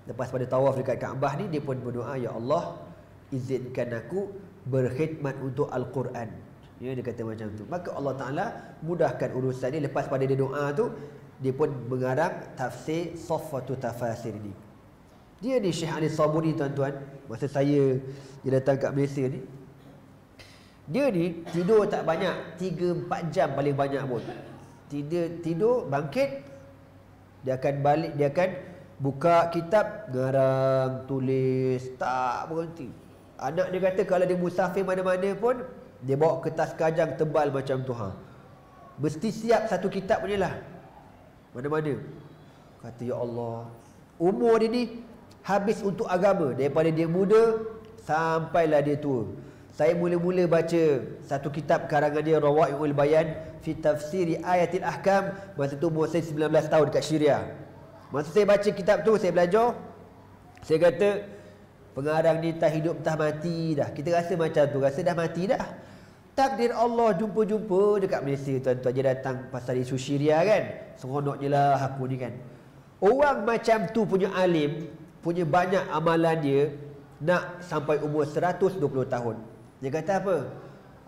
S1: Lepas pada tawaf dekat Kaabah ni, dia pun berdoa, ya Allah, izinkan aku berkhidmat untuk Al-Quran. Ya, dia kata macam tu. Maka Allah Ta'ala mudahkan urusan ni. Lepas pada dia doa tu, dia pun mengarang tafsir Safwatu Tafasir ni. Dia ni Syekh Ali Sabuni tuan-tuan, masa saya dia datang kat Malaysia ni, dia ni tidur tak banyak, 3-4 jam paling banyak pun. Tidur bangkit, dia akan balik, dia akan buka kitab, garang, tulis, tak berhenti. Anak dia kata kalau dia musafir mana-mana pun, dia bawa kertas kajang tebal macam tu, mesti siap satu kitab punya lah, mana-mana. Kata, ya Allah, umur dia ni habis untuk agama daripada dia muda sampailah dia tua. Saya mula-mula baca satu kitab karangan dia, Rawai'ul Bayan fi Tafsiri Ayatil Ahkam, masa tu umur saya 19 tahun dekat Syria. Masa saya baca kitab tu, saya belajar, saya kata, pengarang ni tak hidup tak mati dah. Kita rasa macam tu, rasa dah mati dah. Takdir Allah jumpa-jumpa dekat Malaysia tuan-tuan. Dia datang pasal isu Syria kan, seronok je lah aku ni kan. Orang macam tu punya alim, punya banyak amalan dia, nak sampai umur 120 tahun. Dia kata apa?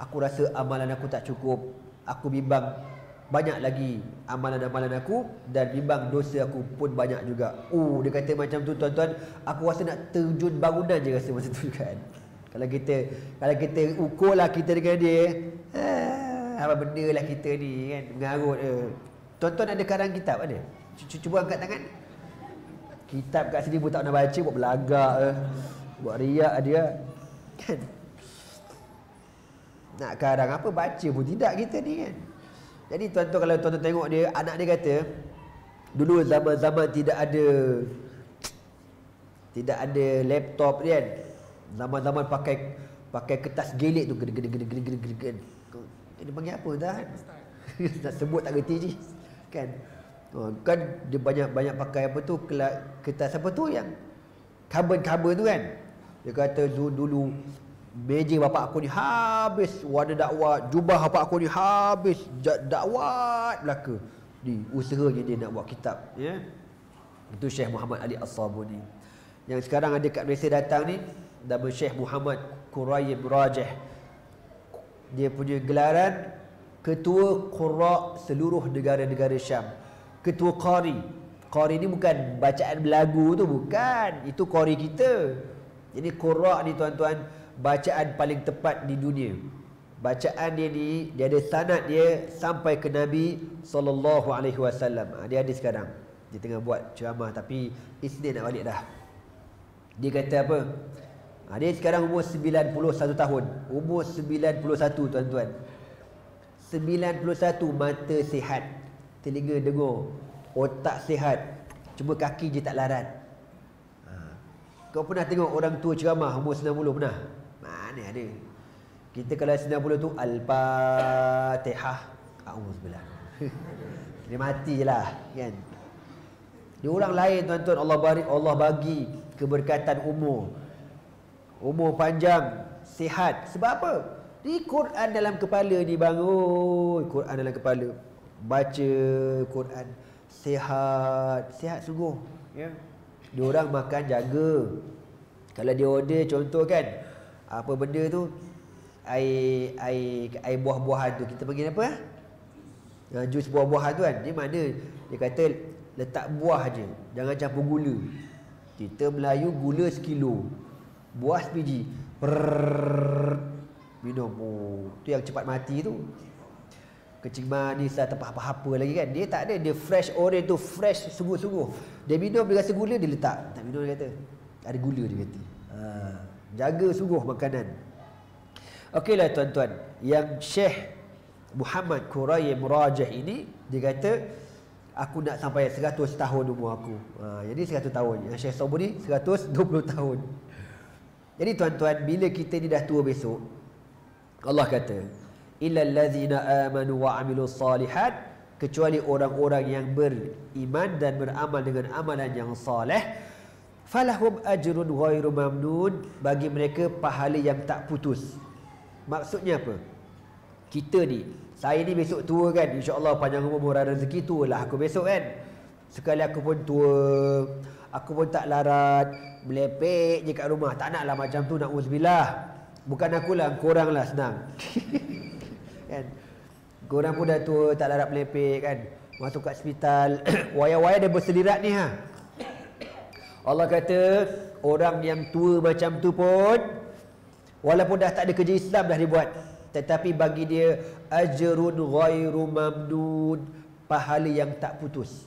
S1: Aku rasa amalan aku tak cukup. Aku bimbang banyak lagi amalan-amalan aku, dan bimbang dosa aku pun banyak juga. Dia kata macam tu tuan-tuan, aku rasa nak terjun bangunan je rasa masa tu kan. Kalau kita ukurlah kita dengan dia, apa benda lah kita ni kan, mengarut. Tuan-tuan ada karang kitab ada? Cuba angkat tangan. Kitab kat sini pun tak nak baca, buat belagak, buat riak dia kan. Nak karang apa, baca pun tidak kita ni kan. Jadi tuan-tuan, kalau tuan-tuan tengok dia, anak dia kata, dulu zaman-zaman tidak ada laptop kan. Zaman-zaman pakai kertas gelik tu, gede-gede. Dia panggil apa dah? Nak sebut tak kerti je. Kan? Kan dia banyak pakai apa tu, kertas apa tu yang carbon tu kan. Dia kata dulu meja bapak aku ni habis warna dakwah, jubah bapak aku ni habis dakwah belaka. Di usahanya dia nak buat kitab, ya. Itu Syekh Muhammad Ali As-Sabuni. Yang sekarang ada kat Malaysia datang ni, nama Syekh Muhammad Quraib Rajih. Dia punya gelaran Ketua Qurra seluruh negara-negara Syam. Ketua Qari. Qari ni bukan bacaan belagu tu, bukan. Itu Qari kita. Jadi qurra ni tuan-tuan, bacaan paling tepat di dunia. Bacaan dia ni, dia ada sanad dia sampai ke Nabi SAW. Dia ada sekarang. Dia tengah buat ceramah tapi Isnin nak balik dah. Dia kata apa? Dia sekarang umur 91 tahun. Umur 91 tuan-tuan. 91, mata sihat, telinga dengar, otak sihat, cuma kaki je tak larat. Kau pernah tengok orang tua ceramah umur 90 pernah? Mana ada. Kita kalau 90 tu Al-Fatihah, A'udzubillah. Dia mati je lah kan. Dia orang lain tuan-tuan, Allah bagi keberkatan umur panjang, sihat. Sebab apa? Di Quran dalam kepala ni bang. Quran dalam kepala. Baca Quran, sihat sungguh ya. Dia orang makan jaga. Kalau dia order contoh kan, apa benda tu, air buah-buahan tu, kita panggil apa? Jus buah-buahan tu kan. Di mana dia kata letak buah je, jangan campur gula. Kita Melayu gula sekilo, buah sebiji, minum. Tu yang cepat mati tu. Kecing manis lah, tak apa-apa lagi kan. Dia tak ada, dia fresh orange tu, fresh sungguh-sungguh. Dia minum, dia rasa gula, dia letak. Tak minum, dia kata ada gula, dia kata. Jaga sungguh makanan. Okeylah tuan-tuan, yang Syekh Muhammad Quraim Rajih ini, dia kata aku nak sampai 100 tahun umur aku. Jadi 100 tahun. Yang Syekh Sabuni 120 tahun. Jadi tuan-tuan, bila kita ni dah tua besok, Allah kata, illal ladzina amanu wa amilus salihat, kecuali orang-orang yang beriman dan beramal dengan amalan yang saleh, falahum ajrun ghairu mamnun, bagi mereka pahala yang tak putus. Maksudnya apa? Kita ni, saya ni besok tua kan, insya-Allah panjang umur murah rezeki, tualah aku besok kan. Sekali aku pun tua, aku pun tak larat, melepek je kat rumah. Tak naklah macam tu, na'udzubillah. Bukan akulah, korang lah senang. Kan? Korang pun dah tua, tak larat melepek kan. Masuk kat hospital, waya-waya dia berselirat ni ha. Allah kata, orang yang tua macam tu pun, walaupun dah tak ada kerja Islam dah dia buat, tetapi bagi dia ajrun ghairu mamnun, pahala yang tak putus.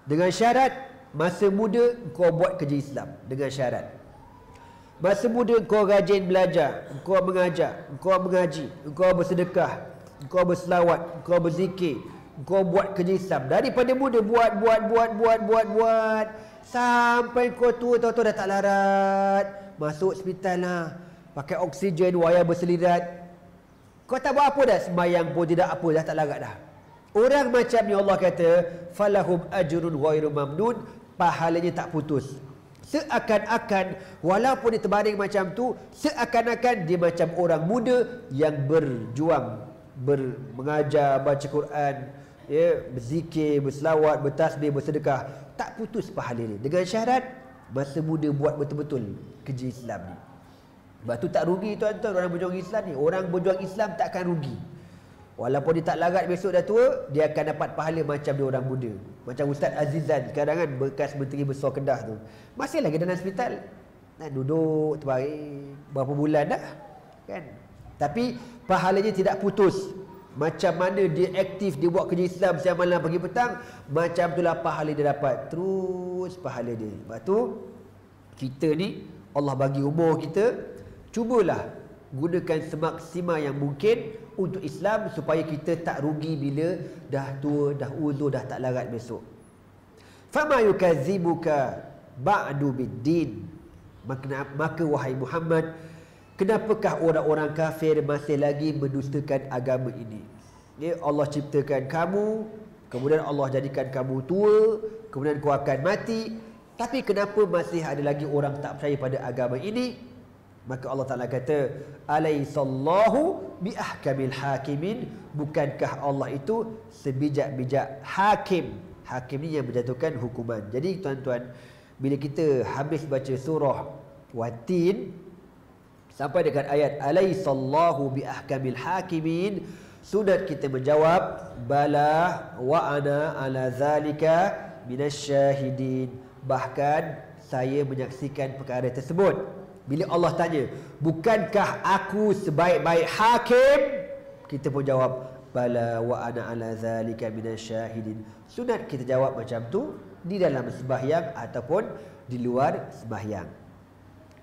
S1: Dengan syarat, masa muda kau buat kerja Islam. Dengan syarat, masa muda kau rajin belajar, kau mengajar, kau mengaji, kau bersedekah, kau berselawat, kau berzikir, kau buat kerja Islam. Daripada muda buat sampai kau tua, tahu-tahu dah tak larat, masuk hospital lah, pakai oksigen, wayar berselirat. Kau tak buat apa dah, sembahyang pun tidak apa, dah tak larat dah. Orang macam ni Allah kata, falahum ajrun ghairu mamnun, pahalanya tak putus. Seakan-akan walaupun dia terbaring macam tu, seakan-akan dia macam orang muda yang berjuang, mengajar, baca Quran, ya, berzikir, berselawat, bertasbih, bersedekah, tak putus pahala dia. Dengan syarat masa muda buat betul-betul kerja Islam ni. Sebab tu tak rugi tuan-tuan orang berjuang Islam ni. Orang berjuang Islam takkan rugi. Walaupun dia tak larat besok dah tua, dia akan dapat pahala macam dia orang muda. Macam Ustaz Azizan sekarang kan, bekas Menteri Besar Kedah tu, masih lagi dalam hospital. Duduk terbaring berapa bulan dah kan. Tapi pahalanya tidak putus. Macam mana dia aktif, dia buat kerja Islam siang malam pagi petang, macam itulah pahala dia dapat. Terus pahala dia. Sebab tu kita ni, Allah bagi umur kita, cubalah gunakan semaksimal yang mungkin untuk Islam, supaya kita tak rugi bila dah tua, dah uzur, dah tak larat besok. Fama yukadzibuka ba'du biddin, maka wahai Muhammad, kenapakah orang-orang kafir masih lagi mendustakan agama ini? Ya, Allah ciptakan kamu, kemudian Allah jadikan kamu tua, kemudian kau akan mati, tapi kenapa masih ada lagi orang tak percaya pada agama ini? Maka Allah Ta'ala kata, alaihissallahu biahkamil hakimin, bukankah Allah itu sebijak-bijak hakim? Hakim ni yang menjatuhkan hukuman. Jadi tuan-tuan, bila kita habis baca surah Watin sampai dekat ayat alaihissallahu biahkamil hakimin, sudah kita menjawab, bala wa ana ala zalika minasyahidin, bahkan saya menyaksikan perkara tersebut. Bila Allah tanya, bukankah aku sebaik-baik hakim? Kita pun jawab, bala wa ana ala zalika minasyahidin. Sunat kita jawab macam tu di dalam sembahyang ataupun di luar sembahyang.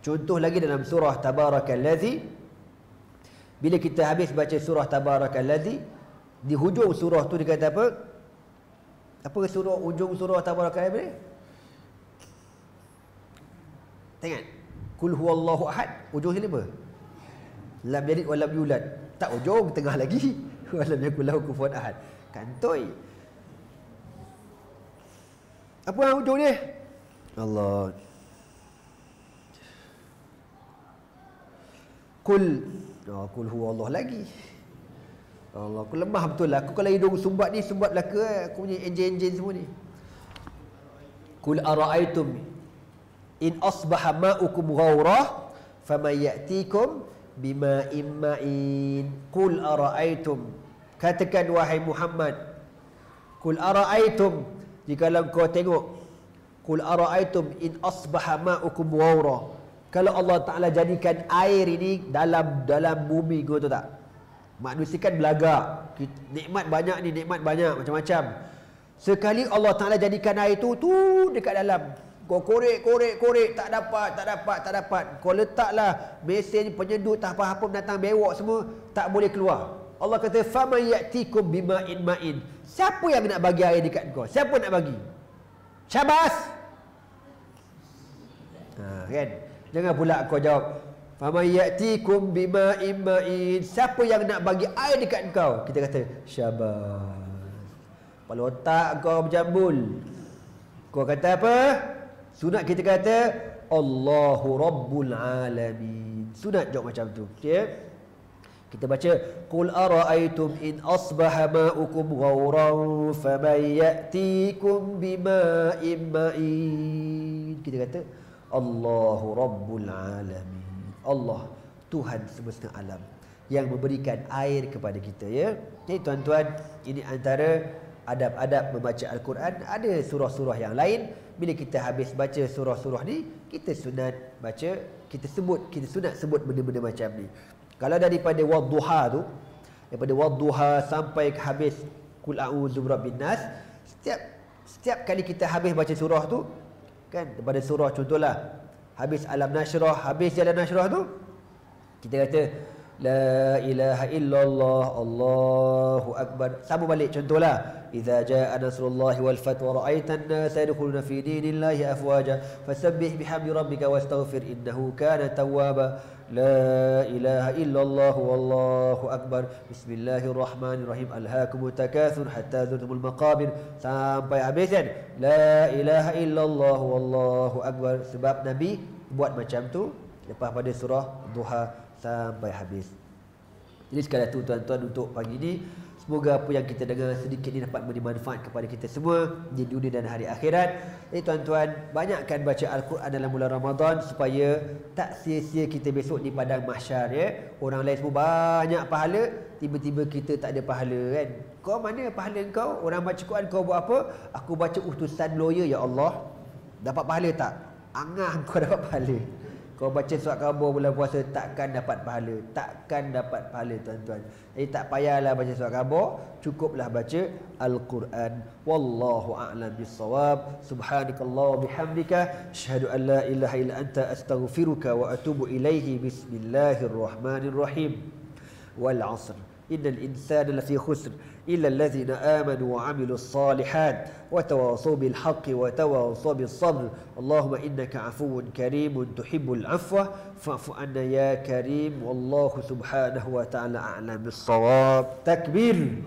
S1: Contoh lagi dalam surah Tabarakallazi, bila kita habis baca surah Tabarakallazi, di hujung surah tu dia kata apa? Apa surah ujung surah Tabarakallazi? Tengok. Kul huwallahu ahad, ujung sini apa? Lam yalid wa lam yulad. Tak ujung, tengah lagi. Wa lam yakul lahu kufuwan ahad. Kantoi. Apa yang ujung dia? Allah. Kul huwallahu lagi. Allah, aku lemah betul lah. Aku kalau hidung sumbat ni, sumbat belaka, aku punya enjin-enjin semua ni. Kul ara'aitum in asbaha ma'ukum ghawra faman ya'tikum bima'in ma'in. Qul ara'aitum, katakan wahai Muhammad, qul ara'aitum, jikalau kau tengok, qul ara'aitum in asbaha ma'ukum ghawra, kalau Allah Ta'ala jadikan air ini dalam bumi, kau tahu tak? Manusia kan belagak, nikmat banyak ni, nikmat banyak macam-macam. Sekali Allah Ta'ala jadikan air tu dekat dalam, kau korek, tak dapat. Kau letaklah mesin penyedut tak apa-apa datang bewok semua, tak boleh keluar. Allah kata, faman ya'tikum bima'in ma'in. Siapa yang nak bagi air dekat kau? Siapa nak bagi? Syabas. Kan? Jangan pula kau jawab, faman ya'tikum bima'in ma'in. Siapa yang nak bagi air dekat kau? Kita kata, syabas. Kalau otak kau berjambul, kau kata apa? Sunat kita kata, Allahu Rabbul Alamin. Sunat jawab macam tu. Okay? Kita baca, Qul ara'aitum in asbaha ma'ukum ghawran faman ya'tikum bima'in ma'in. Kita kata, Allahu Rabbul Alamin. Allah, Tuhan semesta alam, yang memberikan air kepada kita. Ya? Jadi tuan-tuan, ini antara adab-adab membaca Al-Quran. Ada surah-surah yang lain. Bila kita habis baca surah-surah ni, kita sunat baca, kita sunat sebut benda-benda macam ni. Kalau daripada wadduha tu, daripada wadduha sampai ke habis Qul a'udzu birabbin nas, setiap kali kita habis baca surah tu, kan, daripada surah contohlah habis Alam Nashrah, habis Alam Nashrah tu, kita kata La ilaha illallah, Allahu akbar. Sambung balik contohlah, idza jaa nasrullahi wal fath wa ra'aitan nasa yadkhuluna fi dinillahi afwaja fasabbih bihamdi rabbika wastaghfir innahu kana tawwaba. La ilaha illallah wallahu akbar. Bismillahirrahmanirrahim. Alhaakumut takatsur hatta zurtumul maqabir. Sampai habis kan? La ilaha illallah wallahu akbar. Sebab Nabi buat macam tu lepas pada surah Duha sampai habis. Jadi sekadar tu tuan-tuan untuk pagi ni, semoga apa yang kita dengar sedikit ni dapat memberi manfaat kepada kita semua di dunia dan hari akhirat. Jadi tuan-tuan, banyakkan baca Al-Quran dalam bulan Ramadan supaya tak sia-sia kita besok di padang mahsyar. Ya? Orang lain semua banyak pahala, tiba-tiba kita tak ada pahala, kan? Kau mana pahala kau? Orang baca Quran kau buat apa? Aku baca utusan lawyer, ya Allah. Dapat pahala tak? Angah kau dapat pahala. Kau baca surat khabar bulan puasa, takkan dapat pahala. Takkan dapat pahala tuan-tuan. Jadi tak payahlah baca surat khabar, cukuplah baca Al-Quran. Wallahu a'lam bissawab. Subhanakallah wa bihamdika, asyhadu an la ilaha illa anta, astaghfiruka wa atubu ilaihi. Bismillahirrahmanirrahim. Wal 'asr. Innal insana lafi khusr illa alladhina amanu wa 'amilus salihat wa tawassaw bil haqqi wa tawassaw bis sabr. Allahumma innaka 'afuwun karimun tuhibbul 'afwa fa'fu 'anna ya karim. Wallahu subhanahu wa ta'ala a'lam bis shawab. Takbir.